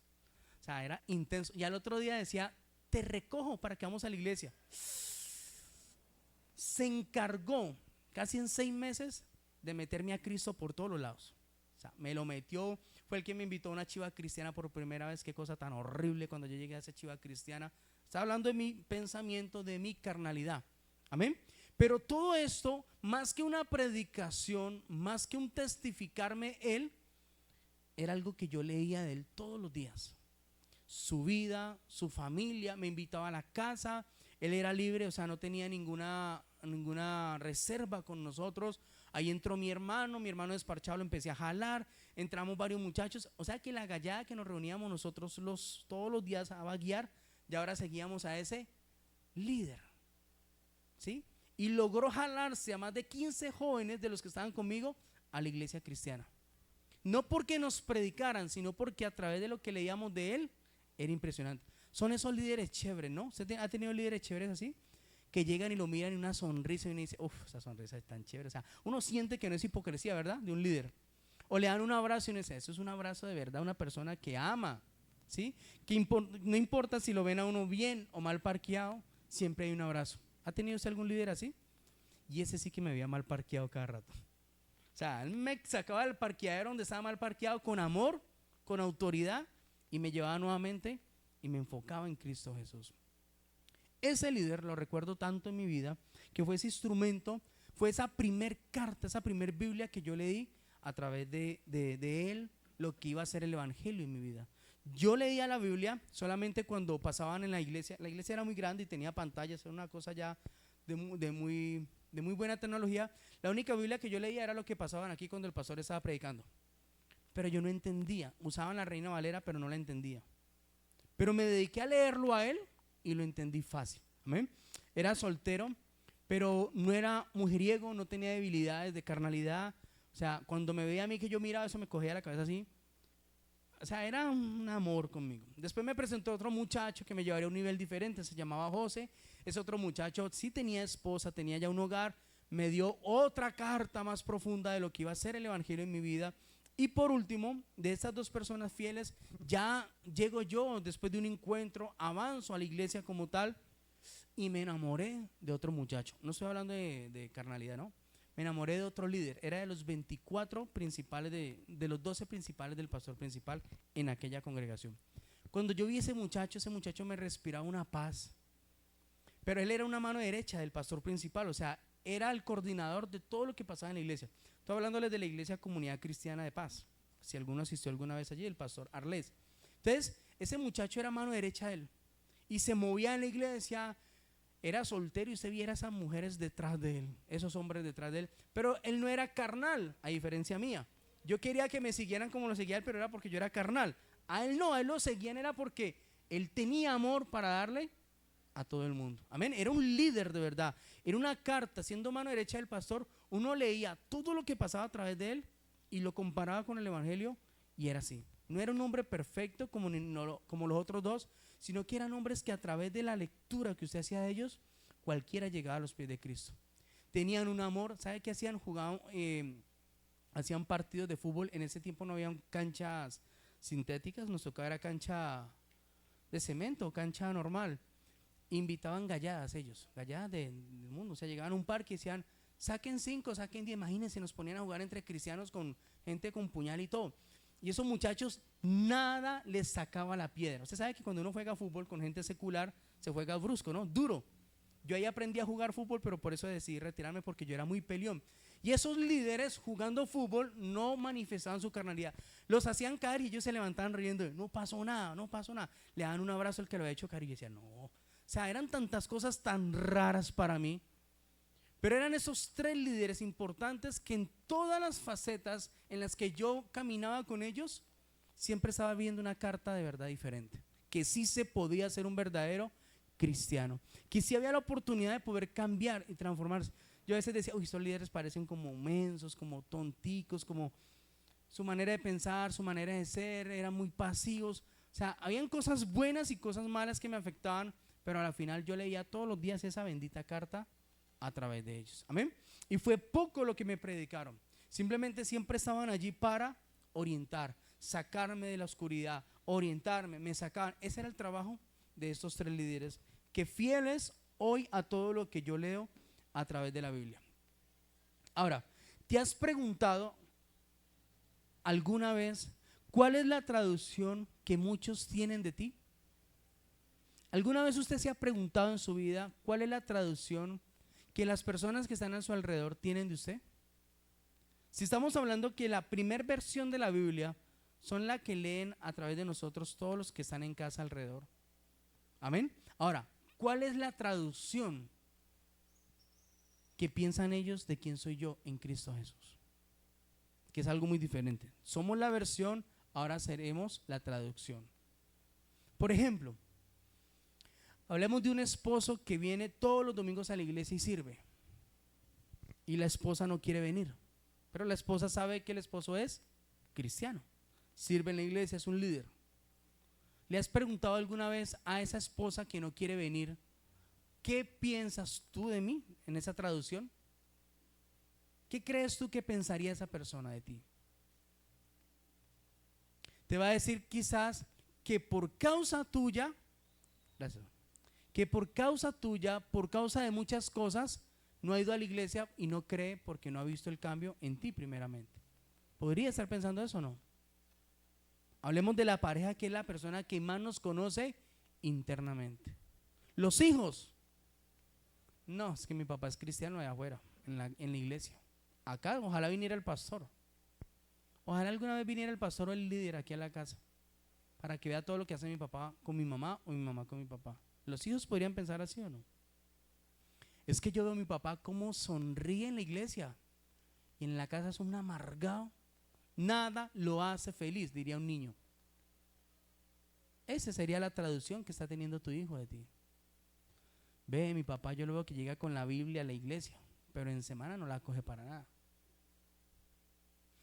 O sea, era intenso. Y al otro día decía, te recojo para que vamos a la iglesia. Se encargó casi en 6 meses de meterme a Cristo por todos los lados. O sea, me lo metió. Fue el que me invitó a una chiva cristiana por primera vez. Qué cosa tan horrible cuando yo llegué a esa chiva cristiana. Está hablando de mi pensamiento, de mi carnalidad. Amén. Pero todo esto, más que una predicación, más que un testificarme él, era algo que yo leía de él todos los días. Su vida, su familia, me invitaba a la casa, él era libre, o sea, no tenía ninguna reserva con nosotros. Ahí entró mi hermano desparchado, lo empecé a jalar, entramos varios muchachos, o sea que la gallada que nos reuníamos nosotros todos los días a vaguear, y ahora seguíamos a ese líder, ¿sí? Y logró jalarse a más de 15 jóvenes de los que estaban conmigo a la iglesia cristiana. No porque nos predicaran, sino porque a través de lo que leíamos de él, era impresionante. Son esos líderes chéveres, ¿no? ¿Usted ha tenido líderes chéveres así? Que llegan y lo miran y una sonrisa y uno dice, uff, esa sonrisa es tan chévere. O sea, uno siente que no es hipocresía, ¿verdad? De un líder. O le dan un abrazo y uno dice, eso es un abrazo de verdad, una persona que ama, ¿sí? Que no importa si lo ven a uno bien o mal parqueado, siempre hay un abrazo. ¿Ha tenido usted algún líder así? Y ese sí que me veía mal parqueado cada rato. O sea, él me sacaba del parqueadero donde estaba mal parqueado con amor, con autoridad, y me llevaba nuevamente y me enfocaba en Cristo Jesús. Ese líder lo recuerdo tanto en mi vida, que fue ese instrumento, fue esa primer carta, esa primer Biblia que yo leí a través de él, lo que iba a ser el evangelio en mi vida. Yo leía la Biblia solamente cuando pasaban en la iglesia era muy grande y tenía pantallas, era una cosa ya de muy buena tecnología. La única Biblia que yo leía era lo que pasaban aquí cuando el pastor estaba predicando, pero yo no entendía, usaban la Reina Valera pero no la entendía, pero me dediqué a leerlo a él y lo entendí fácil. ¿Amén? Era soltero, pero no era mujeriego, no tenía debilidades de carnalidad. O sea, cuando me veía a mí que yo miraba eso me cogía la cabeza así. O sea, era un amor conmigo. Después me presentó otro muchacho que me llevaría a un nivel diferente, se llamaba José. Ese otro muchacho sí tenía esposa, tenía ya un hogar, me dio otra carta más profunda de lo que iba a ser el evangelio en mi vida. Y por último, de estas dos personas fieles, ya llego yo después de un encuentro, avanzo a la iglesia como tal y me enamoré de otro muchacho. No estoy hablando de carnalidad, ¿no? Me enamoré de otro líder, era de los 24 principales, de los 12 principales del pastor principal en aquella congregación. Cuando yo vi ese muchacho me respiraba una paz. Pero él era una mano derecha del pastor principal, o sea, era el coordinador de todo lo que pasaba en la iglesia. Estoy hablándoles de la iglesia Comunidad Cristiana de Paz, si alguno asistió alguna vez allí, el pastor Arles. Entonces, ese muchacho era mano derecha de él y se movía en la iglesia. Era soltero y usted viera esas mujeres detrás de él, esos hombres detrás de él, pero él no era carnal, a diferencia mía. Yo quería que me siguieran como lo seguía él, pero era porque yo era carnal. A él no, a él lo seguían era porque él tenía amor para darle a todo el mundo. Amén. Era un líder de verdad. Era una carta, siendo mano derecha del pastor, uno leía todo lo que pasaba a través de él y lo comparaba con el evangelio y era así. No era un hombre perfecto como los otros dos, sino que eran hombres que a través de la lectura que usted hacía de ellos, cualquiera llegaba a los pies de Cristo. Tenían un amor. ¿Sabe qué hacían? Jugaban, hacían partidos de fútbol. En ese tiempo no habían canchas sintéticas, nos tocaba era cancha de cemento, cancha normal. Invitaban galladas ellos, galladas del mundo. O sea, llegaban a un parque y decían, saquen 5, saquen 10. Imagínense, nos ponían a jugar entre cristianos con gente con puñal y todo. Y esos muchachos, nada les sacaba la piedra. Usted sabe que cuando uno juega fútbol con gente secular, se juega brusco, ¿no? Duro. Yo ahí aprendí a jugar fútbol, pero por eso decidí retirarme, porque yo era muy peleón. Y esos líderes jugando fútbol no manifestaban su carnalidad. Los hacían caer y ellos se levantaban riendo. No pasó nada, no pasó nada. Le daban un abrazo al que lo había hecho caer y yo decía, no. O sea, eran tantas cosas tan raras para mí. Pero eran esos 3 líderes importantes que en todas las facetas en las que yo caminaba con ellos, siempre estaba viendo una carta de verdad diferente. Que sí se podía ser un verdadero cristiano. Que sí había la oportunidad de poder cambiar y transformarse. Yo a veces decía, uy, estos líderes parecen como mensos, como tonticos, como su manera de pensar, su manera de ser, eran muy pasivos. O sea, habían cosas buenas y cosas malas que me afectaban, pero al final yo leía todos los días esa bendita carta a través de ellos. Amén. Y fue poco lo que me predicaron. Simplemente siempre estaban allí para orientar, sacarme de la oscuridad, orientarme, me sacaban. Ese era el trabajo de estos 3 líderes, que fieles hoy a todo lo que yo leo a través de la Biblia. Ahora, ¿te has preguntado alguna vez cuál es la traducción que muchos tienen de ti? ¿Alguna vez usted se ha preguntado en su vida cuál es la traducción que las personas que están a su alrededor tienen de usted? Si estamos hablando que la primera versión de la Biblia son la que leen a través de nosotros todos los que están en casa alrededor. Amén. Ahora, ¿cuál es la traducción que piensan ellos de quién soy yo en Cristo Jesús? Que es algo muy diferente. Somos la versión, ahora seremos la traducción. Por ejemplo, hablemos de un esposo que viene todos los domingos a la iglesia y sirve, y la esposa no quiere venir, pero la esposa sabe que el esposo es cristiano, sirve en la iglesia, es un líder. ¿Le has preguntado alguna vez a esa esposa que no quiere venir, qué piensas tú de mí en esa traducción? ¿Qué crees tú que pensaría esa persona de ti? Te va a decir quizás que por causa tuya, gracias, que por causa tuya, por causa de muchas cosas, no ha ido a la iglesia y no cree porque no ha visto el cambio en ti primeramente. ¿Podría estar pensando eso o no? Hablemos de la pareja, que es la persona que más nos conoce internamente. Los hijos. No, es que mi papá es cristiano allá afuera, en la iglesia. Acá ojalá viniera el pastor. Ojalá alguna vez viniera el pastor o el líder aquí a la casa, para que vea todo lo que hace mi papá con mi mamá o mi mamá con mi papá. ¿Los hijos podrían pensar así o no? Es que yo veo a mi papá cómo sonríe en la iglesia y en la casa es un amargado. Nada lo hace feliz, diría un niño. Esa sería la traducción que está teniendo tu hijo de ti. Ve, mi papá yo lo veo que llega con la Biblia a la iglesia, pero en semana no la coge para nada.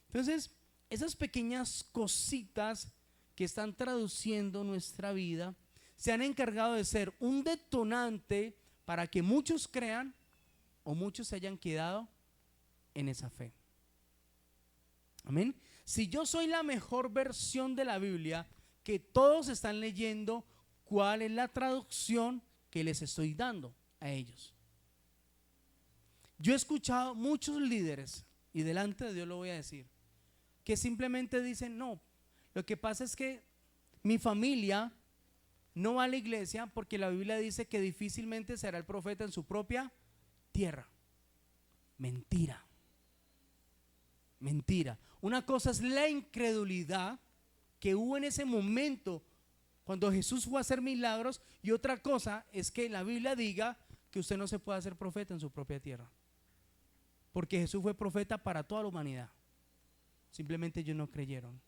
Entonces, esas pequeñas cositas que están traduciendo nuestra vida se han encargado de ser un detonante para que muchos crean o muchos se hayan quedado en esa fe. Amén. Si yo soy la mejor versión de la Biblia que todos están leyendo, ¿cuál es la traducción que les estoy dando a ellos? Yo he escuchado muchos líderes, y delante de Dios lo voy a decir, que simplemente dicen, no, lo que pasa es que mi familia no va a la iglesia porque la Biblia dice que difícilmente será el profeta en su propia tierra. Mentira. Mentira. Una cosa es la incredulidad que hubo en ese momento cuando Jesús fue a hacer milagros, y otra cosa es que la Biblia diga que usted no se puede hacer profeta en su propia tierra, porque Jesús fue profeta para toda la humanidad. Simplemente ellos no creyeron.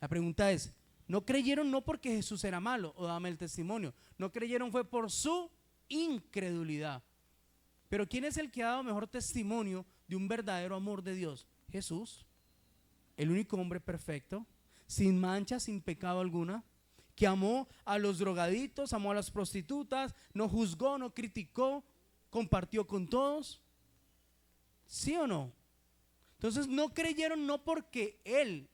La pregunta es, No creyeron no porque Jesús era malo o dame el testimonio. No creyeron fue por su incredulidad. Pero ¿quién es el que ha dado mejor testimonio de un verdadero amor de Dios? Jesús, el único hombre perfecto, sin mancha, sin pecado alguna, que amó a los drogadictos, amó a las prostitutas, no juzgó, no criticó, compartió con todos. ¿Sí o no? Entonces no creyeron no porque él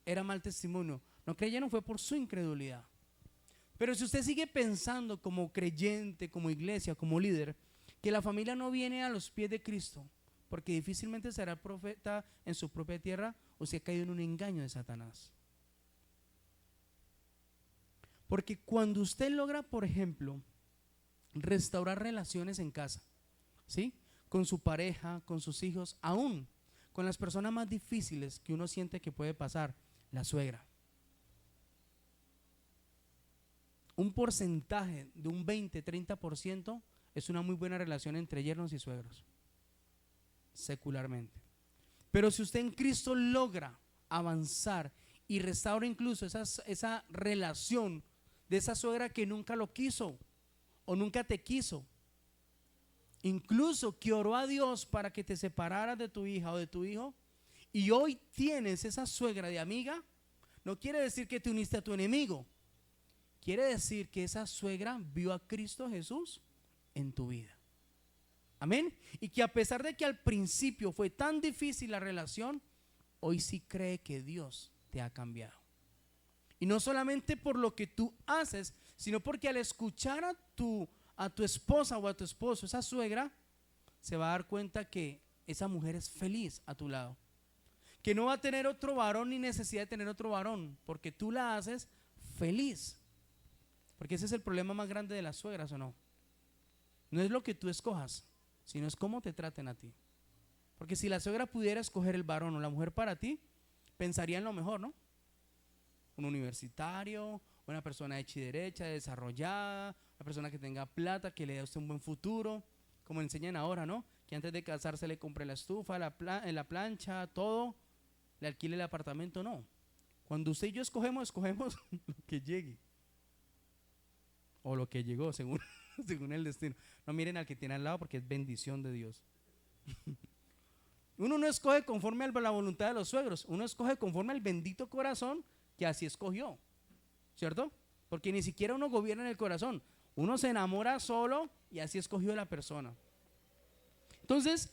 era mal testimonio, no creyeron fue por su incredulidad. Pero si usted sigue pensando como creyente, como iglesia, como líder, que la familia no viene a los pies de Cristo, porque difícilmente será profeta en su propia tierra, o se ha caído en un engaño de Satanás. Porque cuando usted logra, por ejemplo, restaurar relaciones en casa, ¿sí? Con su pareja, con sus hijos, aún con las personas más difíciles que uno siente que puede pasar, la suegra. Un porcentaje de un 20-30% es una muy buena relación entre yernos y suegros, secularmente. Pero si usted en Cristo logra avanzar y restaura incluso esa relación de esa suegra que nunca lo quiso o nunca te quiso, incluso que oró a Dios para que te separaras de tu hija o de tu hijo, y hoy tienes esa suegra de amiga, no quiere decir que te uniste a tu enemigo, quiere decir que esa suegra vio a Cristo Jesús en tu vida. Amén. Y que a pesar de que al principio fue tan difícil la relación, hoy sí cree que Dios te ha cambiado. Y no solamente por lo que tú haces, sino porque al escuchar a tu esposa o a tu esposo, esa suegra, se va a dar cuenta que esa mujer es feliz a tu lado, que no va a tener otro varón ni necesidad de tener otro varón, porque tú la haces feliz. Porque ese es el problema más grande de las suegras, ¿o no? No es lo que tú escojas, sino es cómo te traten a ti. Porque si la suegra pudiera escoger el varón o la mujer para ti, pensaría en lo mejor, ¿no? Un universitario, una persona hecha y derecha, desarrollada, una persona que tenga plata, que le dé a usted un buen futuro, como enseñan ahora, ¿no? Que antes de casarse le compre la estufa, la plancha, todo, le alquile el apartamento. No, cuando usted y yo escogemos lo que llegue o lo que llegó según, según el destino. No miren al que tiene al lado, porque es bendición de Dios. Uno no escoge conforme a la voluntad de los suegros, uno escoge conforme al bendito corazón que así escogió, ¿cierto? Porque ni siquiera uno gobierna en el corazón, uno se enamora solo y así escogió la persona. Entonces,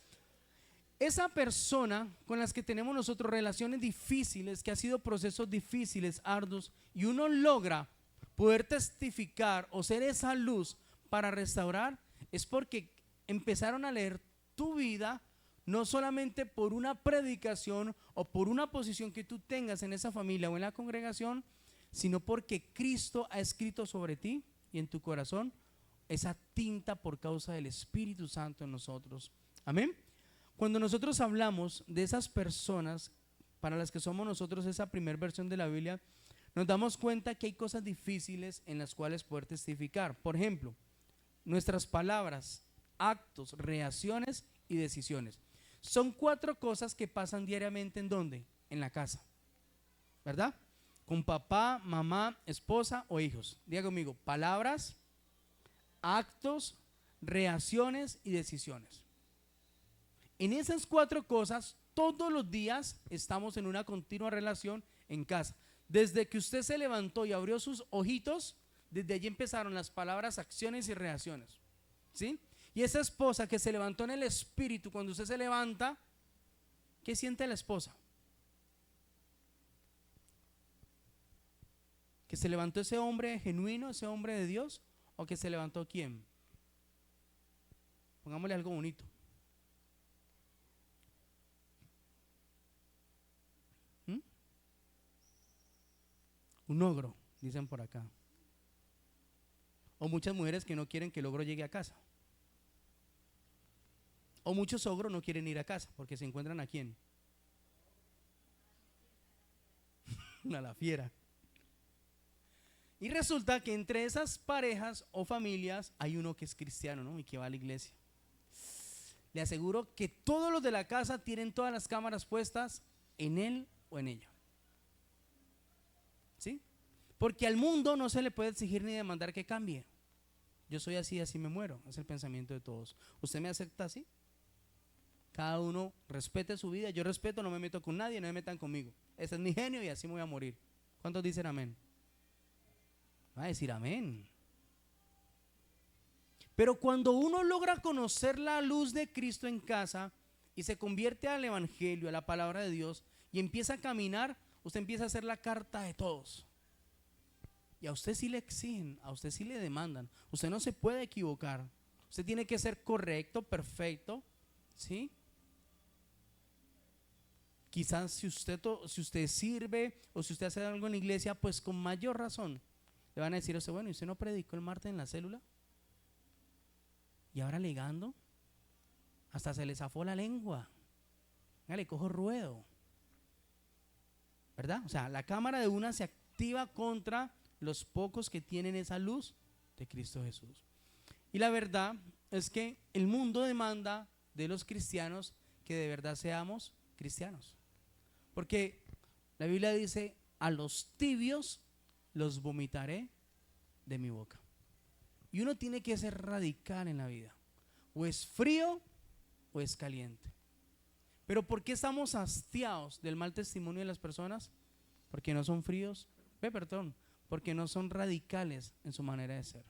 esa persona con las que tenemos nosotros relaciones difíciles, que ha sido procesos difíciles, arduos, y uno logra poder testificar o ser esa luz para restaurar, es porque empezaron a leer tu vida, no solamente por una predicación o por una posición que tú tengas en esa familia o en la congregación, sino porque Cristo ha escrito sobre ti y en tu corazón esa tinta por causa del Espíritu Santo en nosotros. Amén. Cuando nosotros hablamos de esas personas para las que somos nosotros esa primera versión de la Biblia, nos damos cuenta que hay cosas difíciles en las cuales poder testificar. Por ejemplo, nuestras palabras, actos, reacciones y decisiones. Son 4 cosas que pasan diariamente. ¿En dónde? En la casa, ¿verdad? Con papá, mamá, esposa o hijos. Diga conmigo: palabras, actos, reacciones y decisiones. En esas 4 cosas, todos los días estamos en una continua relación en casa. Desde que usted se levantó y abrió sus ojitos, desde allí empezaron las palabras, acciones y reacciones, ¿sí? Y esa esposa que se levantó en el espíritu, cuando usted se levanta, ¿qué siente la esposa? ¿Que se levantó ese hombre genuino, ese hombre de Dios? ¿O que se levantó quién? Pongámosle algo bonito. Un ogro, dicen por acá. O muchas mujeres que no quieren que el ogro llegue a casa. O muchos ogros no quieren ir a casa porque se encuentran ¿a quién? A la fiera. Y resulta que entre esas parejas o familias hay uno que es cristiano, ¿no? Y que va a la iglesia. Le aseguro que todos los de la casa tienen todas las cámaras puestas en él o en ella, ¿sí? Porque al mundo no se le puede exigir ni demandar que cambie. Yo soy así, así me muero. Es el pensamiento de todos. ¿Usted me acepta así? Cada uno respete su vida. Yo respeto, no me meto con nadie, no me metan conmigo. Ese es mi genio y así me voy a morir. ¿Cuántos dicen amén? Va a decir amén. Pero cuando uno logra conocer la luz de Cristo en casa y se convierte al evangelio, a la palabra de Dios, y empieza a caminar, usted empieza a hacer la carta de todos. Y a usted sí le exigen, a usted sí le demandan. Usted no se puede equivocar. Usted tiene que ser correcto, perfecto, ¿sí? Quizás si usted sirve o si usted hace algo en la iglesia, pues con mayor razón le van a decir a usted, bueno, ¿y usted no predicó el martes en la célula? Y ahora alegando, hasta se le zafó la lengua. Ya le cojo ruedo, ¿verdad? O sea, la cámara de una se activa contra los pocos que tienen esa luz de Cristo Jesús. Y la verdad es que el mundo demanda de los cristianos que de verdad seamos cristianos. Porque la Biblia dice, a los tibios los vomitaré de mi boca. Y uno tiene que ser radical en la vida. O es frío o es caliente. Pero ¿por qué estamos hastiados del mal testimonio de las personas? Porque no son fríos, porque no son radicales en su manera de ser.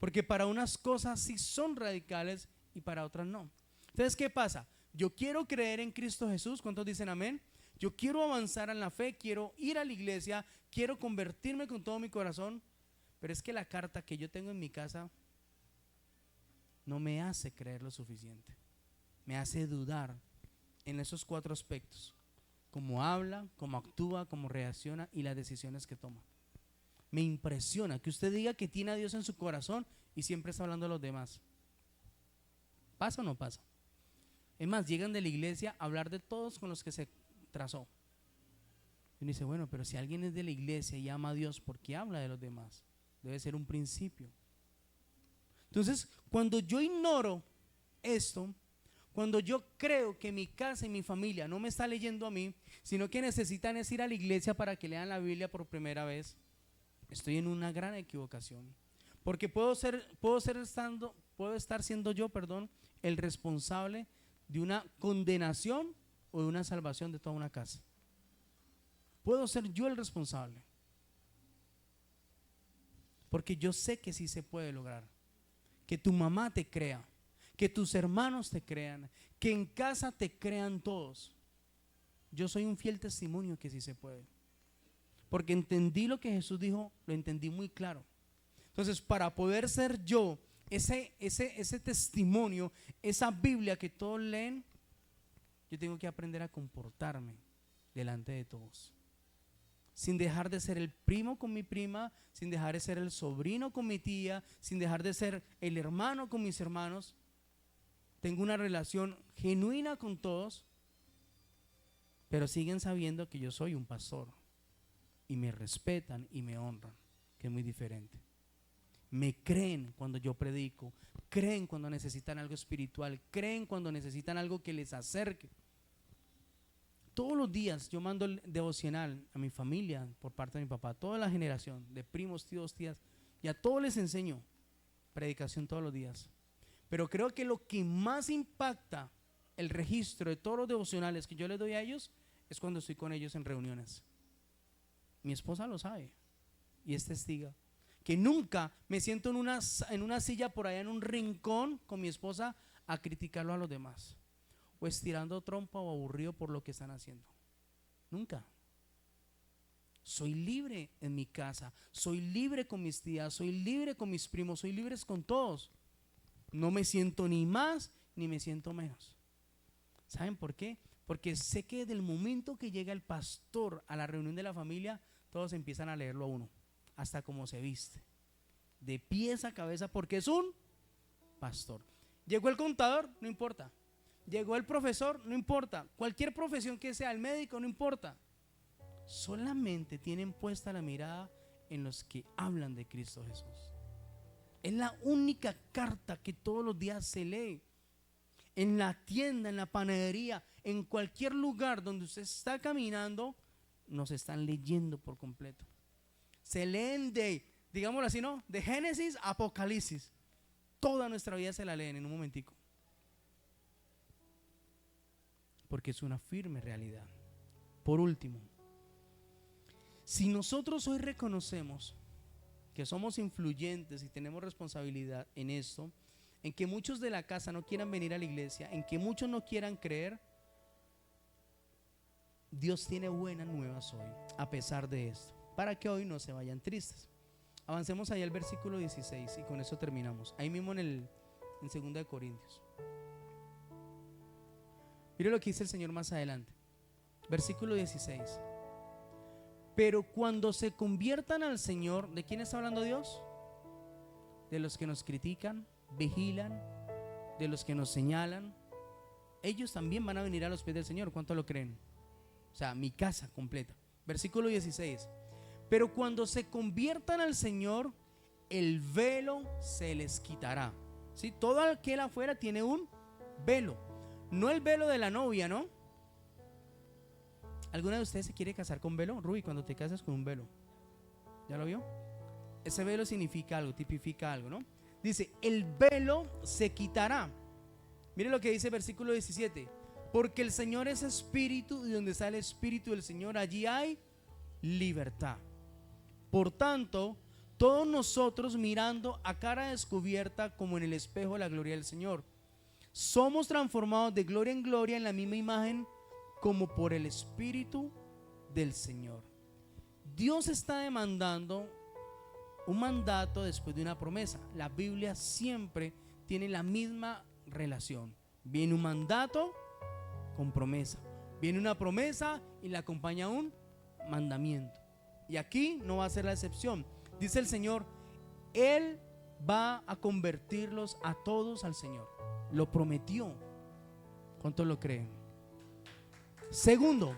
Porque para unas cosas sí son radicales y para otras no. Entonces, ¿qué pasa? Yo quiero creer en Cristo Jesús. ¿Cuántos dicen amén? Yo quiero avanzar en la fe, quiero ir a la iglesia, quiero convertirme con todo mi corazón. Pero es que la carta que yo tengo en mi casa no me hace creer lo suficiente. Me hace dudar en esos 4 aspectos: cómo habla, cómo actúa, cómo reacciona y las decisiones que toma. Me impresiona que usted diga que tiene a Dios en su corazón y siempre está hablando de los demás. ¿Pasa o no pasa? Es más, llegan de la iglesia a hablar de todos con los que se trazó. Y uno dice, bueno, pero si alguien es de la iglesia y ama a Dios, ¿por qué habla de los demás? Debe ser un principio. Entonces, cuando yo ignoro esto, cuando yo creo que mi casa y mi familia no me está leyendo a mí, sino que necesitan es ir a la iglesia para que lean la Biblia por primera vez, estoy en una gran equivocación. Porque puedo estar siendo yo, el responsable de una condenación o de una salvación de toda una casa. Puedo ser yo el responsable. Porque yo sé que sí se puede lograr. Que tu mamá te crea, que tus hermanos te crean, que en casa te crean todos. Yo soy un fiel testimonio que sí se puede. Porque entendí lo que Jesús dijo, lo entendí muy claro. Entonces, para poder ser yo ese testimonio, esa Biblia que todos leen, yo tengo que aprender a comportarme delante de todos. Sin dejar de ser el primo con mi prima, sin dejar de ser el sobrino con mi tía, sin dejar de ser el hermano con mis hermanos. Tengo una relación genuina con todos, pero siguen sabiendo que yo soy un pastor y me respetan y me honran, que es muy diferente. Me creen cuando yo predico, creen cuando necesitan algo espiritual, creen cuando necesitan algo que les acerque. Todos los días yo mando el devocional a mi familia por parte de mi papá, toda la generación de primos, tíos, tías, y a todos les enseño predicación todos los días. Pero creo que lo que más impacta el registro de todos los devocionales que yo les doy a ellos es cuando estoy con ellos en reuniones. Mi esposa lo sabe y es testiga que nunca me siento en una silla por allá en un rincón con mi esposa a criticarlo a los demás, o estirando trompa o aburrido por lo que están haciendo. Nunca. Soy libre en mi casa, soy libre con mis tías, soy libre con mis primos, soy libre con todos. No me siento ni más ni me siento menos. ¿Saben por qué? Porque sé que desde el momento que llega el pastor a la reunión de la familia, todos empiezan a leerlo a uno, hasta cómo se viste, de pies a cabeza, porque es un pastor. Llegó el contador, no importa. Llegó el profesor, no importa. Cualquier profesión que sea, el médico, no importa. Solamente tienen puesta la mirada en los que hablan de Cristo Jesús. Es la única carta que todos los días se lee. En la tienda, en la panadería, en cualquier lugar donde usted está caminando, nos están leyendo por completo. Se leen digámoslo así, ¿no? De Génesis a Apocalipsis. Toda nuestra vida se la leen en un momentico. Porque es una firme realidad. Por último, si nosotros hoy reconocemos que somos influyentes y tenemos responsabilidad en esto, en que muchos de la casa no quieran venir a la iglesia, en que muchos no quieran creer, Dios tiene buenas nuevas hoy, a pesar de esto, para que hoy no se vayan tristes. Avancemos ahí al versículo 16 y con eso terminamos. Ahí mismo en 2 de Corintios. Mire lo que dice el Señor más adelante. Versículo 16. Pero cuando se conviertan al Señor, ¿de quién está hablando Dios? De los que nos critican, vigilan, de los que nos señalan. Ellos también van a venir a los pies del Señor. ¿Cuánto lo creen? O sea, mi casa completa. Versículo 16. Pero cuando se conviertan al Señor, el velo se les quitará. ¿Sí? Todo aquel afuera tiene un velo. No el velo de la novia, ¿no? ¿Alguna de ustedes se quiere casar con velo? Ruby, cuando te casas con un velo, ¿ya lo vio? Ese velo significa algo, tipifica algo, ¿no? Dice, el velo se quitará. Mire lo que dice el versículo 17. Porque el Señor es espíritu, y donde está el espíritu del Señor, allí hay libertad. Por tanto, todos nosotros, mirando a cara descubierta como en el espejo la gloria del Señor, somos transformados de gloria en gloria en la misma imagen como por el Espíritu del Señor. Dios está demandando un mandato después de una promesa. La Biblia siempre tiene la misma relación. Viene un mandato con promesa. Viene una promesa y le acompaña un mandamiento. Y aquí no va a ser la excepción. Dice el Señor, Él va a convertirlos a todos al Señor. Lo prometió. ¿Cuántos lo creen? Segundo,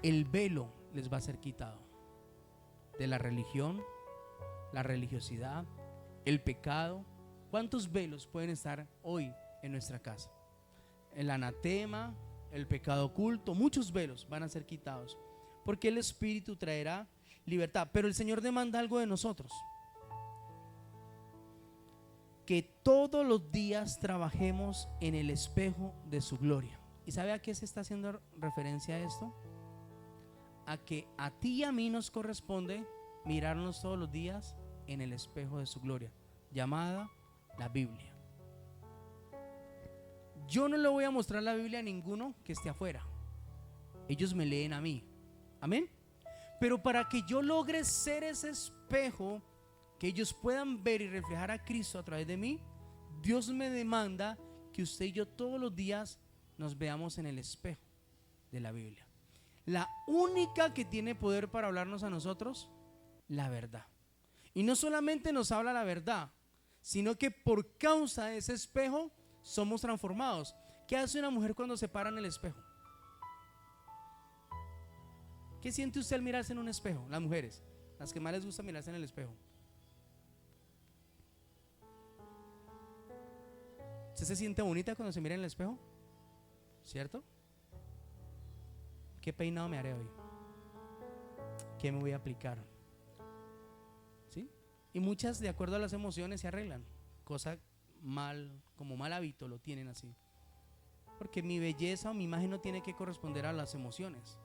el velo les va a ser quitado de la religión, la religiosidad, el pecado. ¿Cuántos velos pueden estar hoy en nuestra casa? El anatema, el pecado oculto, muchos velos van a ser quitados, porque el Espíritu traerá libertad. Pero el Señor demanda algo de nosotros: que todos los días trabajemos en el espejo de su gloria. ¿Y sabe a qué se está haciendo referencia a esto? A que a ti y a mí nos corresponde mirarnos todos los días en el espejo de su gloria, llamada la Biblia. Yo no le voy a mostrar la Biblia a ninguno que esté afuera. Ellos me leen a mí. Amén. Pero para que yo logre ser ese espejo, que ellos puedan ver y reflejar a Cristo a través de mí, Dios me demanda que usted y yo todos los días nos veamos en el espejo de la Biblia. La única que tiene poder para hablarnos a nosotros, la verdad. Y no solamente nos habla la verdad, sino que por causa de ese espejo somos transformados. ¿Qué hace una mujer cuando se para en el espejo? ¿Qué siente usted al mirarse en un espejo? Las mujeres, las que más les gusta mirarse en el espejo. ¿Usted se siente bonita cuando se mira en el espejo? ¿Cierto? ¿Qué peinado me haré hoy? ¿Qué me voy a aplicar? ¿Sí? Y muchas, de acuerdo a las emociones, se arreglan. Cosa mal, como mal hábito lo tienen así. Porque mi belleza o mi imagen no tiene que corresponder a las emociones.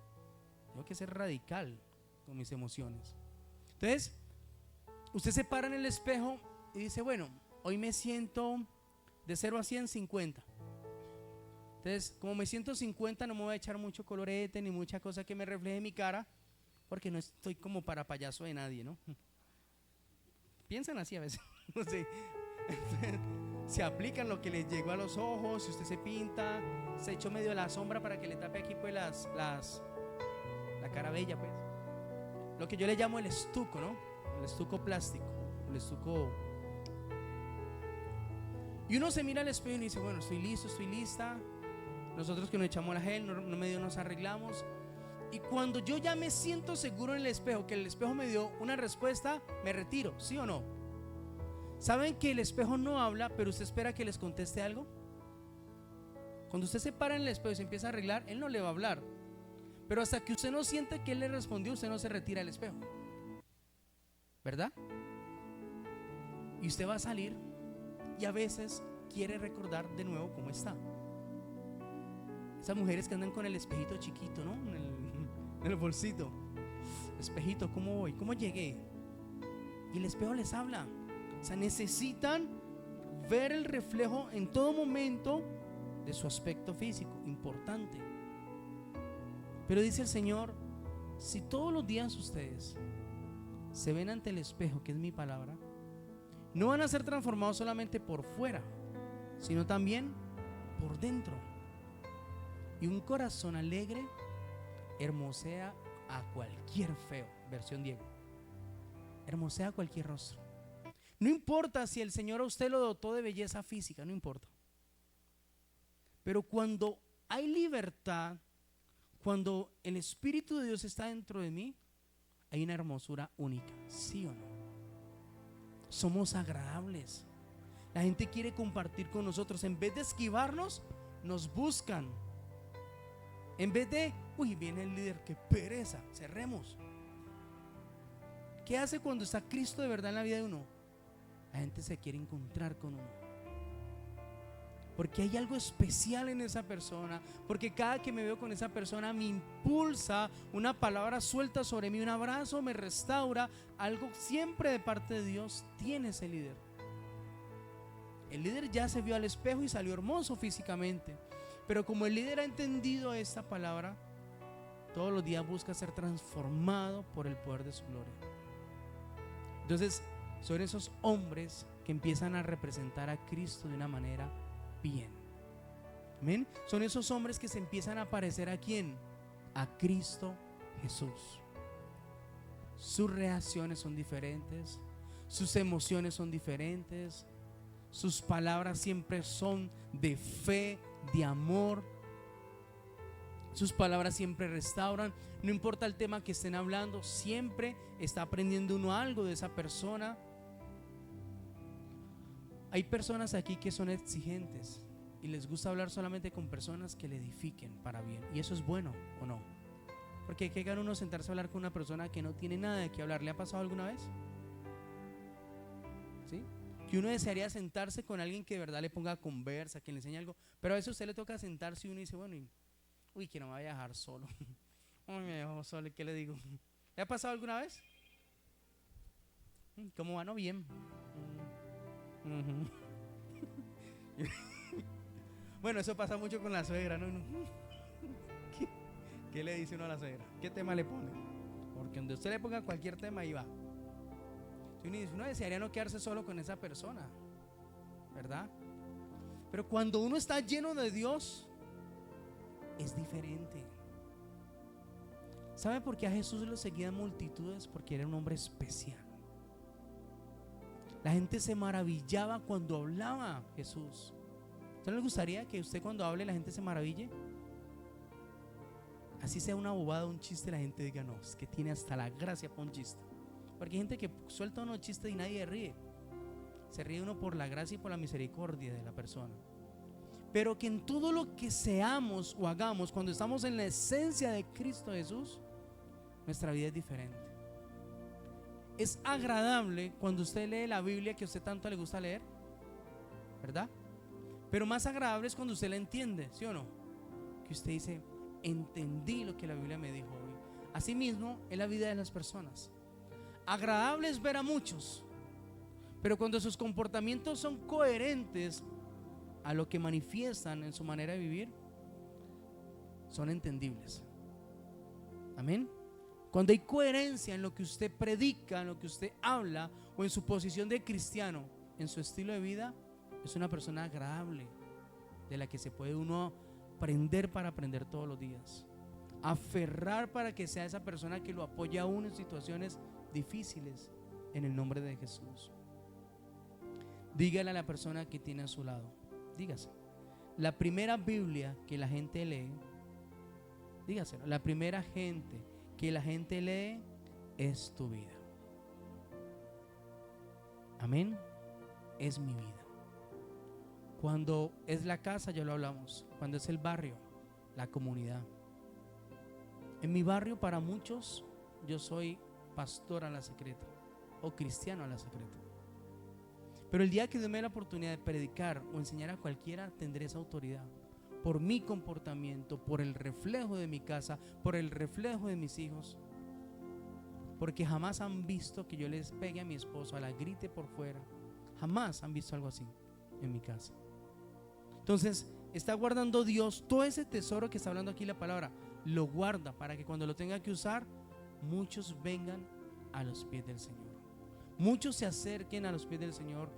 Tengo que ser radical con mis emociones. Entonces, usted se para en el espejo y dice, bueno, hoy me siento de 0 a 100, 50. Entonces, como me siento 50, no me voy a echar mucho colorete ni mucha cosa que me refleje mi cara, porque no estoy como para payaso de nadie, ¿no? Piensan así a veces. No sé. Se aplican lo que les llegó a los ojos. Si usted se pinta, se echó medio la sombra para que le tape aquí pues la cara bella, pues. Lo que yo le llamo el estuco, ¿no? El estuco plástico, el estuco. Y uno se mira al espejo y dice, bueno, estoy listo, estoy lista. Nosotros que nos echamos la gel, no medio nos arreglamos. Y cuando yo ya me siento seguro en el espejo, que el espejo me dio una respuesta, me retiro, ¿sí o no? ¿Saben que el espejo no habla, pero usted espera que les conteste algo? Cuando usted se para en el espejo y se empieza a arreglar, él no le va a hablar. Pero hasta que usted no siente que Él le respondió, usted no se retira del espejo, ¿verdad? Y usted va a salir y a veces quiere recordar de nuevo cómo está. Esas mujeres que andan con el espejito chiquito, ¿no? En el bolsito. Espejito, ¿cómo voy? ¿Cómo llegué? Y el espejo les habla. O sea, necesitan ver el reflejo en todo momento de su aspecto físico, importante. Pero dice el Señor, si todos los días ustedes se ven ante el espejo, que es mi palabra, no van a ser transformados solamente por fuera, sino también por dentro. Y un corazón alegre hermosea a cualquier feo. Versión Diego. Hermosea a cualquier rostro. No importa si el Señor a usted lo dotó de belleza física, no importa. Pero cuando hay libertad, cuando el Espíritu de Dios está dentro de mí, hay una hermosura única, ¿sí o no? Somos agradables. La gente quiere compartir con nosotros. En vez de esquivarnos, nos buscan. En vez de, uy, viene el líder, qué pereza, cerremos. ¿Qué hace cuando está Cristo de verdad en la vida de uno? La gente se quiere encontrar con uno. Porque hay algo especial en esa persona. Porque cada que me veo con esa persona me impulsa una palabra suelta sobre mí, un abrazo me restaura. Algo siempre de parte de Dios tiene ese líder. El líder ya se vio al espejo y salió hermoso físicamente. Pero como el líder ha entendido esta palabra, todos los días busca ser transformado por el poder de su gloria. Entonces son esos hombres que empiezan a representar a Cristo de una manera bien. ¿Amén? Son esos hombres que se empiezan a parecer ¿a quién? A Cristo Jesús. Sus reacciones son diferentes, sus emociones son diferentes, sus palabras siempre son de fe, de amor. Sus palabras siempre restauran. No importa el tema que estén hablando, siempre está aprendiendo uno algo de esa persona. Hay personas aquí que son exigentes y les gusta hablar solamente con personas que le edifiquen para bien. ¿Y eso es bueno o no? Porque ¿qué gana uno sentarse a hablar con una persona que no tiene nada de qué hablar? ¿Le ha pasado alguna vez? ¿Sí? Que uno desearía sentarse con alguien que de verdad le ponga conversa, que le enseñe algo. Pero a veces a usted le toca sentarse y uno dice, bueno, uy, que no me vaya a dejar solo. Uy, me dejó solo, ¿qué le digo? ¿Le ha pasado alguna vez? ¿Cómo va? No, bien. Bueno, eso pasa mucho con la suegra, ¿no? ¿Qué le dice uno a la suegra? ¿Qué tema le pone? Porque donde usted le ponga cualquier tema, ahí va. Uno desearía no quedarse solo con esa persona, ¿verdad? Pero cuando uno está lleno de Dios, es diferente. ¿Sabe por qué a Jesús lo seguían multitudes? Porque era un hombre especial. La gente se maravillaba cuando hablaba Jesús. ¿No le gustaría que usted cuando hable la gente se maraville? Así sea una bobada, un chiste, la gente diga, no, es que tiene hasta la gracia para un chiste. Porque hay gente que suelta unos chistes y nadie ríe. Se ríe uno por la gracia y por la misericordia de la persona. Pero que en todo lo que seamos o hagamos, cuando estamos en la esencia de Cristo Jesús, nuestra vida es diferente. Es agradable cuando usted lee la Biblia que a usted tanto le gusta leer, ¿verdad? Pero más agradable es cuando usted la entiende, ¿sí o no? Que usted dice, entendí lo que la Biblia me dijo hoy. Asimismo, en la vida de las personas. Agradable es ver a muchos, pero cuando sus comportamientos son coherentes a lo que manifiestan en su manera de vivir, son entendibles. Amén. Cuando hay coherencia en lo que usted predica, en lo que usted habla, o en su posición de cristiano, en su estilo de vida, es una persona agradable, de la que se puede uno aprender para aprender todos los días, aferrar para que sea esa persona que lo apoya a uno en situaciones difíciles, en el nombre de Jesús. Dígale a la persona que tiene a su lado, dígase, la primera Biblia que la gente lee, dígaselo, la primera gente que la gente lee es tu vida. Amén. Es mi vida. Cuando es la casa, ya lo hablamos. Cuando es el barrio, la comunidad. En mi barrio, para muchos, yo soy pastor a la secreta o cristiano a la secreta. Pero el día que Dios me dé la oportunidad de predicar o enseñar a cualquiera, tendré esa autoridad. Por mi comportamiento, por el reflejo de mi casa, por el reflejo de mis hijos. Porque jamás han visto que yo les pegue a mi esposo, a la grite por fuera. Jamás han visto algo así en mi casa. Entonces, está guardando Dios todo ese tesoro que está hablando aquí la palabra. Lo guarda para que cuando lo tenga que usar, muchos vengan a los pies del Señor. Muchos se acerquen a los pies del Señor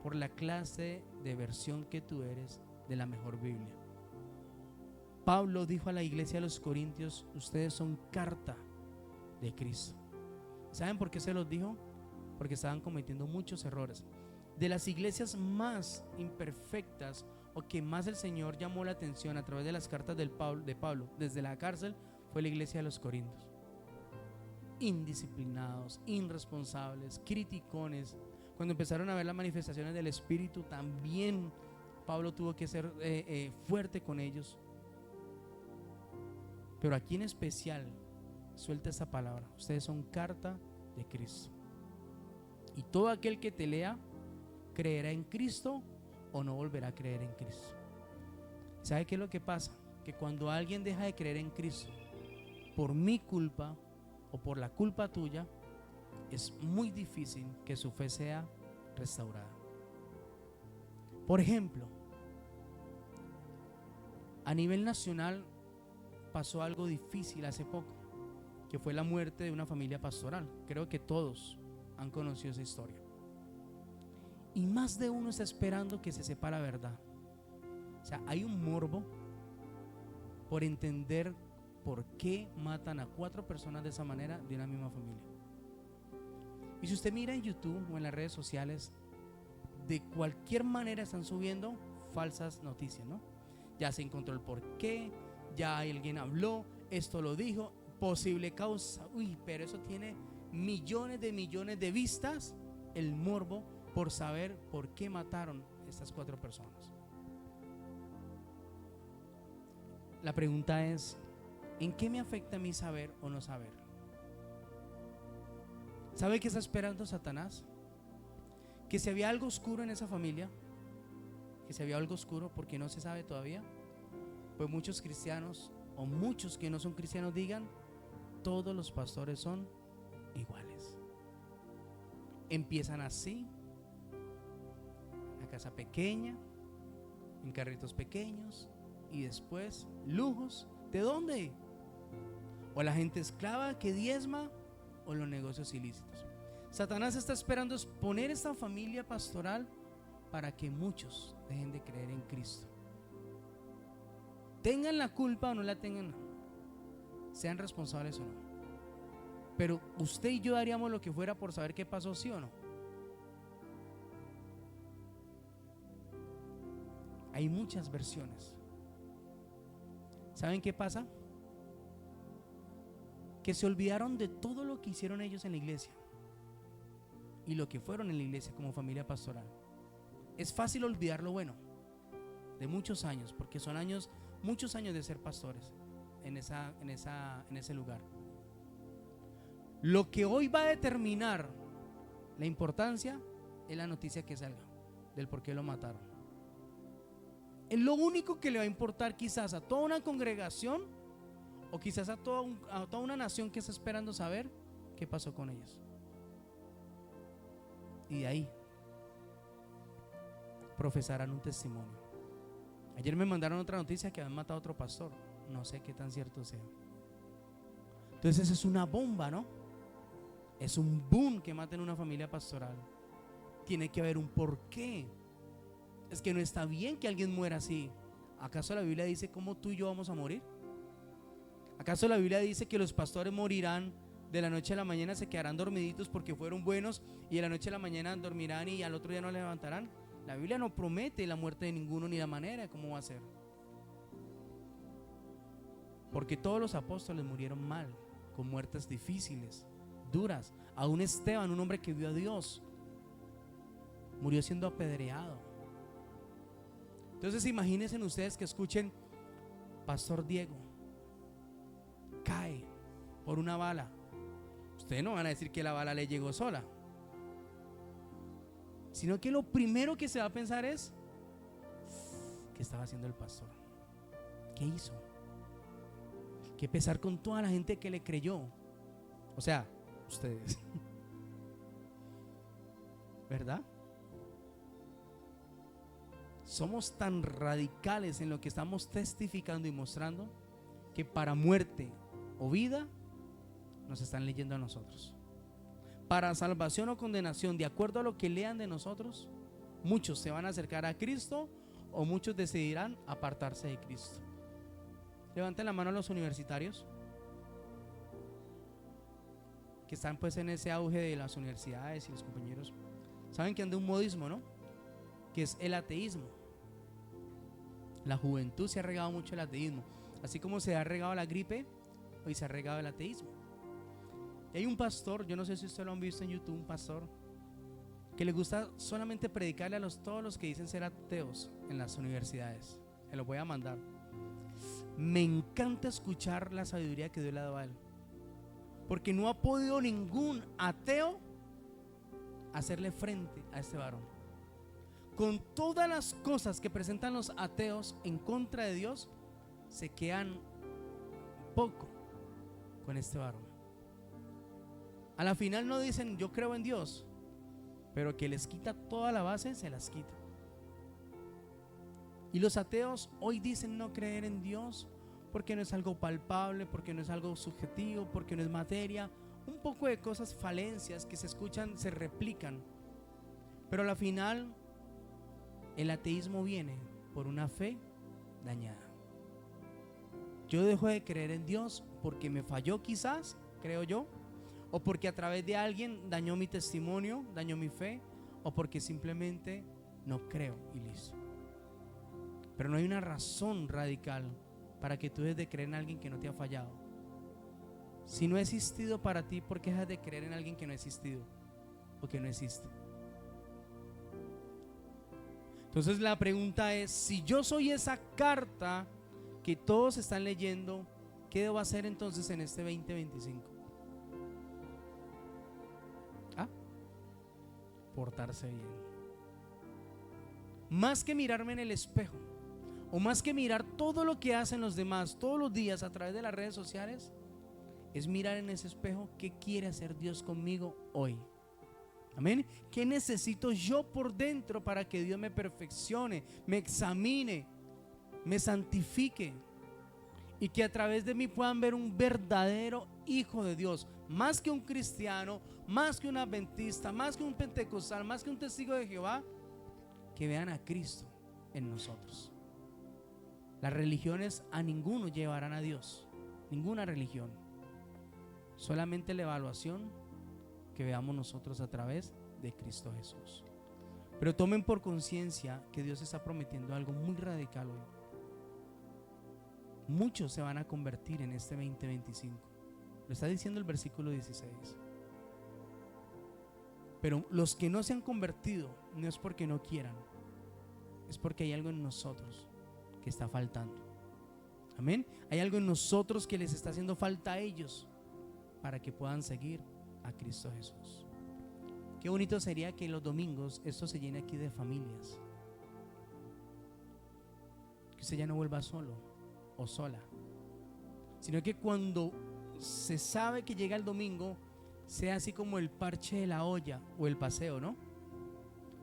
por la clase de versión que tú eres de la mejor Biblia. Pablo dijo a la iglesia de los Corintios: ustedes son carta de Cristo. ¿Saben por qué se los dijo? Porque estaban cometiendo muchos errores. De las iglesias más imperfectas o que más el Señor llamó la atención a través de las cartas de Pablo desde la cárcel, fue la iglesia de los Corintios. Indisciplinados, irresponsables, criticones. Cuando empezaron a ver las manifestaciones del Espíritu, también Pablo tuvo que ser fuerte con ellos. Pero aquí en especial suelta esa palabra: ustedes son carta de Cristo. Y todo aquel que te lea creerá en Cristo o no volverá a creer en Cristo. ¿Sabe qué es lo que pasa? Que cuando alguien deja de creer en Cristo por mi culpa o por la culpa tuya, es muy difícil que su fe sea restaurada. Por ejemplo, a nivel nacional pasó algo difícil hace poco, que fue la muerte de una familia pastoral. Creo que todos han conocido esa historia. Y más de uno está esperando que se sepa la verdad. O sea, hay un morbo por entender por qué matan a 4 personas de esa manera de una misma familia. Y si usted mira en YouTube o en las redes sociales, de cualquier manera están subiendo falsas noticias, ¿no? Ya se encontró el por qué, ya alguien habló, esto lo dijo, posible causa. Uy, pero eso tiene millones de vistas, el morbo por saber por qué mataron a estas 4 personas. La pregunta es: ¿en qué me afecta a mí saber o no saber? ¿Sabe qué está esperando Satanás? Que si había algo oscuro en esa familia, que si había algo oscuro, porque no se sabe todavía, pues muchos cristianos o muchos que no son cristianos digan: todos los pastores son iguales. Empiezan así, una casa pequeña, en carritos pequeños, y después lujos. ¿De dónde? O la gente esclava que diezma, o los negocios ilícitos. Satanás está esperando exponer esta familia pastoral para que muchos dejen de creer en Cristo. Tengan la culpa o no la tengan, sean responsables o no, pero usted y yo daríamos lo que fuera por saber qué pasó, ¿sí o no? Hay muchas versiones. ¿Saben qué pasa? Que se olvidaron de todo lo que hicieron ellos en la iglesia y lo que fueron en la iglesia como familia pastoral. Es fácil olvidar lo bueno de muchos años, porque son muchos años de ser pastores en ese lugar. Lo que hoy va a determinar la importancia es la noticia que salga del por qué lo mataron. Es lo único que le va a importar quizás a toda una congregación o quizás a toda una nación que está esperando saber qué pasó con ellos. Y de ahí profesarán un testimonio. Ayer me mandaron otra noticia que habían matado a otro pastor. No sé qué tan cierto sea. Entonces es una bomba, ¿no? Es un boom que maten una familia pastoral. Tiene que haber un porqué. Es que no está bien que alguien muera así. ¿Acaso la Biblia dice cómo tú y yo vamos a morir? ¿Acaso la Biblia dice que los pastores morirán de la noche a la mañana, se quedarán dormiditos porque fueron buenos, y de la noche a la mañana dormirán y al otro día no levantarán? La Biblia no promete la muerte de ninguno ni la manera de cómo va a ser. Porque todos los apóstoles murieron mal, con muertes difíciles, duras. Aún Esteban, un hombre que vio a Dios, murió siendo apedreado. Entonces imagínense ustedes que escuchen: Pastor Diego cae por una bala. Ustedes no van a decir que la bala le llegó sola, sino que lo primero que se va a pensar es: ¿qué estaba haciendo el pastor? ¿Qué hizo? ¿Qué pesar con toda la gente que le creyó? O sea, ustedes. ¿Verdad? Somos tan radicales en lo que estamos testificando y mostrando que para muerte o vida nos están leyendo a nosotros. Para salvación o condenación, de acuerdo a lo que lean de nosotros, muchos se van a acercar a Cristo o muchos decidirán apartarse de Cristo. Levanten la mano a los universitarios que están pues en ese auge de las universidades y los compañeros. Saben que anda un modismo, ¿no? Que es el ateísmo. La juventud se ha regado mucho el ateísmo. Así como se ha regado la gripe, hoy se ha regado el ateísmo. Y hay un pastor, yo no sé si ustedes lo han visto en YouTube, un pastor que le gusta solamente predicarle a todos los que dicen ser ateos en las universidades. Se los voy a mandar. Me encanta escuchar la sabiduría que Dios le ha dado a él, porque no ha podido ningún ateo hacerle frente a este varón. Con todas las cosas que presentan los ateos en contra de Dios, se quedan poco con este varón. A la final no dicen yo creo en Dios, pero que les quita toda la base, se las quita. Y los ateos hoy dicen no creer en Dios porque no es algo palpable, porque no es algo subjetivo, porque no es materia. Un poco de cosas, falencias que se escuchan, se replican. Pero a la final el ateísmo viene por una fe dañada. Yo dejo de creer en Dios porque me falló quizás, creo yo, o porque a través de alguien dañó mi testimonio, dañó mi fe, o porque simplemente no creo y listo. Pero no hay una razón radical para que tú dejes de creer en alguien que no te ha fallado. Si no ha existido para ti, ¿por qué dejas de creer en alguien que no ha existido o que no existe? Entonces la pregunta es: si yo soy esa carta que todos están leyendo, ¿qué debo hacer entonces en este 2025? Portarse bien. Más que mirarme en el espejo, o más que mirar todo lo que hacen los demás todos los días a través de las redes sociales, es mirar en ese espejo qué quiere hacer Dios conmigo hoy. Amén. ¿Qué necesito yo por dentro para que Dios me perfeccione, me examine, me santifique, y que a través de mí puedan ver un verdadero hijo de Dios? Más que un cristiano, más que un adventista, más que un pentecostal, más que un testigo de Jehová, que vean a Cristo en nosotros. Las religiones a ninguno llevarán a Dios, ninguna religión. Solamente la evaluación que veamos nosotros a través de Cristo Jesús. Pero tomen por conciencia que Dios está prometiendo algo muy radical hoy. Muchos se van a convertir en este 2025. Lo está diciendo el versículo 16. Pero los que no se han convertido no es porque no quieran, es porque hay algo en nosotros que está faltando. Amén. Hay algo en nosotros que les está haciendo falta a ellos para que puedan seguir a Cristo Jesús. Qué bonito sería que los domingos esto se llene aquí de familias, que usted ya no vuelva solo o sola, sino que cuando se sabe que llega el domingo sea así como el parche de la olla o el paseo, ¿no?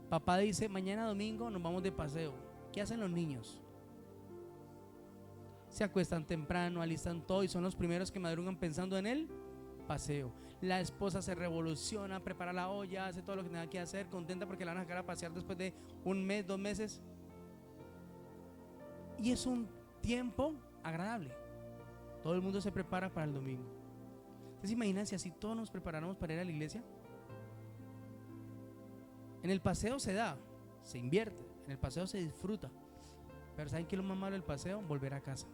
Papá dice: mañana domingo nos vamos de paseo. ¿Qué hacen los niños? Se acuestan temprano, alistan todo y son los primeros que madrugan pensando en el paseo. La esposa se revoluciona, prepara la olla, hace todo lo que tenga que hacer, contenta porque la van a sacar a pasear después de un mes, 2 meses. Y es un tiempo agradable. Todo el mundo se prepara para el domingo. ¿Ustedes se imaginan si así todos nos preparáramos para ir a la iglesia? En el paseo se da, se invierte, en el paseo se disfruta. Pero ¿saben qué es lo más malo del paseo? Volver a casa.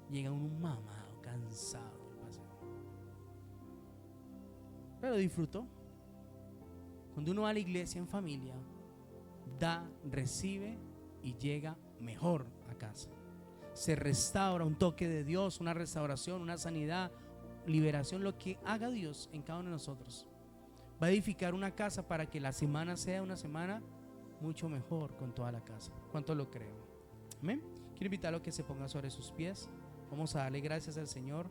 Llega uno mamado, cansado del paseo. Pero disfrutó. Cuando uno va a la iglesia en familia, da, recibe y llega mejor a casa. Se restaura, un toque de Dios, una restauración, una sanidad, liberación, lo que haga Dios en cada uno de nosotros, va a edificar una casa para que la semana sea una semana mucho mejor con toda la casa. ¿Cuánto lo creo? Amén. Quiero invitarlo a que se ponga sobre sus pies. Vamos a darle gracias al Señor.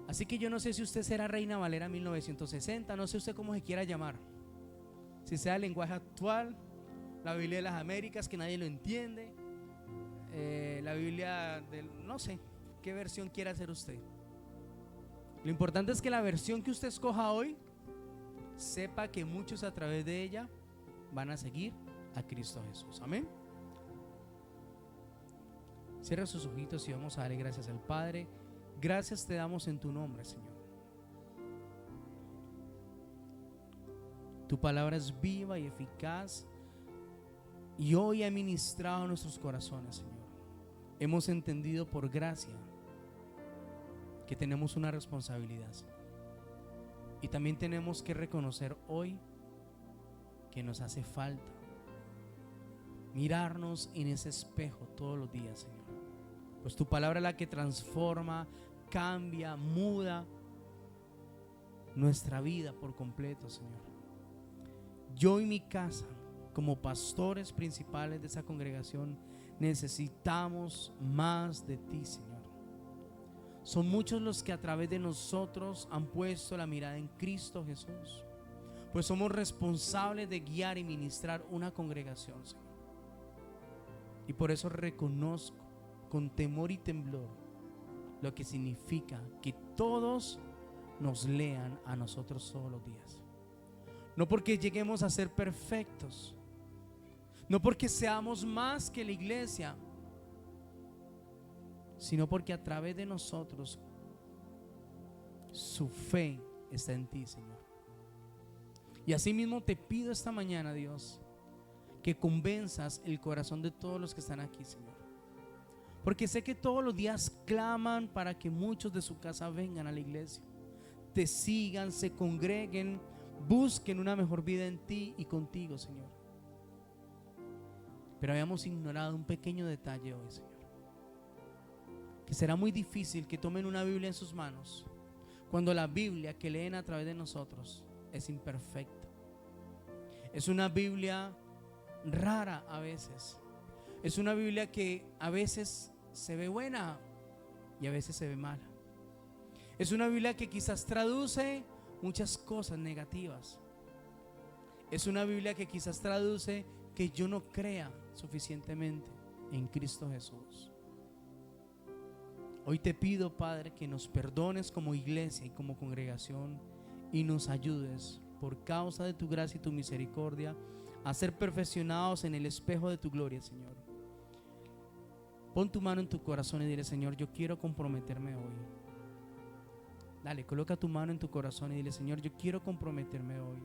Así que yo no sé si usted será Reina Valera 1960, no sé usted cómo se quiera llamar. Si sea el lenguaje actual, la Biblia de las Américas que nadie lo entiende, la Biblia del, no sé qué versión quiera hacer usted. Lo importante es que la versión que usted escoja hoy, sepa que muchos a través de ella van a seguir a Cristo Jesús. Amén. Cierra sus ojitos y vamos a darle gracias al Padre. Gracias te damos en tu nombre, Señor. Tu palabra es viva y eficaz y hoy ha ministrado a nuestros corazones, Señor. Hemos entendido por gracia que tenemos una responsabilidad, Señor. Y también tenemos que reconocer hoy que nos hace falta mirarnos en ese espejo todos los días, Señor. Pues tu palabra es la que transforma, cambia, muda nuestra vida por completo, Señor. Yo y mi casa, como pastores principales de esa congregación, necesitamos más de ti, Señor. Son muchos los que a través de nosotros han puesto la mirada en Cristo Jesús, pues somos responsables de guiar y ministrar una congregación, Señor. Y por eso reconozco con temor y temblor lo que significa que todos nos lean a nosotros todos los días. No porque lleguemos a ser perfectos, no porque seamos más que la iglesia, sino porque a través de nosotros su fe está en ti, Señor. Y asimismo te pido esta mañana, Dios, que convenzas el corazón de todos los que están aquí, Señor. Porque sé que todos los días claman para que muchos de su casa vengan a la iglesia, te sigan, se congreguen, busquen una mejor vida en ti y contigo, Señor. Pero habíamos ignorado un pequeño detalle hoy, Señor, que será muy difícil que tomen una Biblia en sus manos cuando la Biblia que leen a través de nosotros es imperfecta. Es una Biblia rara a veces. Es una Biblia que a veces se ve buena y a veces se ve mala. Es una Biblia que quizás traduce muchas cosas negativas. Es una Biblia que quizás traduce que yo no crea suficientemente en Cristo Jesús. Hoy te pido, Padre, que nos perdones como iglesia y como congregación y nos ayudes por causa de tu gracia y tu misericordia a ser perfeccionados en el espejo de tu gloria, Señor. Pon tu mano en tu corazón y dile: Señor, yo quiero comprometerme hoy. Dale, coloca tu mano en tu corazón y dile: Señor, yo quiero comprometerme hoy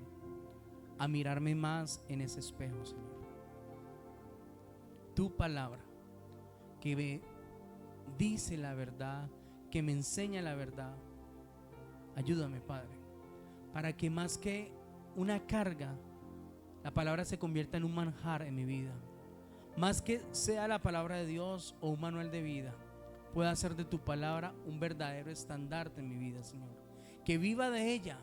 a mirarme más en ese espejo, Señor. Tu palabra que me dice la verdad, que me enseña la verdad. Ayúdame, Padre, para que más que una carga, la palabra se convierta en un manjar en mi vida. Más que sea la palabra de Dios o un manual de vida, pueda hacer de tu palabra un verdadero estandarte en mi vida, Señor. Que viva de ella,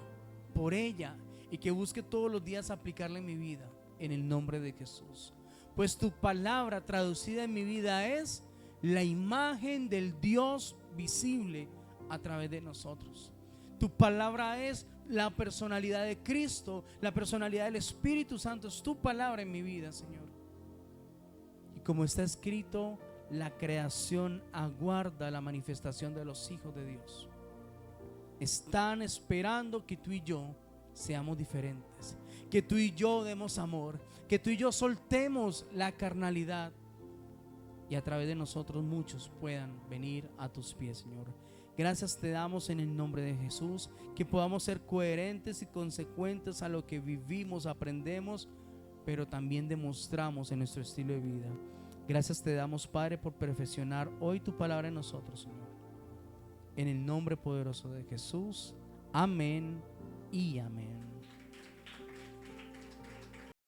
por ella, y que busque todos los días aplicarla en mi vida, en el nombre de Jesús. Pues tu palabra traducida en mi vida es la imagen del Dios visible a través de nosotros. Tu palabra es la personalidad de Cristo, la personalidad del Espíritu Santo. Es tu palabra en mi vida, Señor. Y como está escrito, la creación aguarda la manifestación de los hijos de Dios. Están esperando que tú y yo seamos diferentes, que tú y yo demos amor, que tú y yo soltemos la carnalidad y a través de nosotros muchos puedan venir a tus pies, Señor. Gracias te damos en el nombre de Jesús, que podamos ser coherentes y consecuentes a lo que vivimos, aprendemos, pero también demostramos en nuestro estilo de vida. Gracias te damos, Padre, por perfeccionar hoy tu palabra en nosotros, Señor. En el nombre poderoso de Jesús. Amén y amén.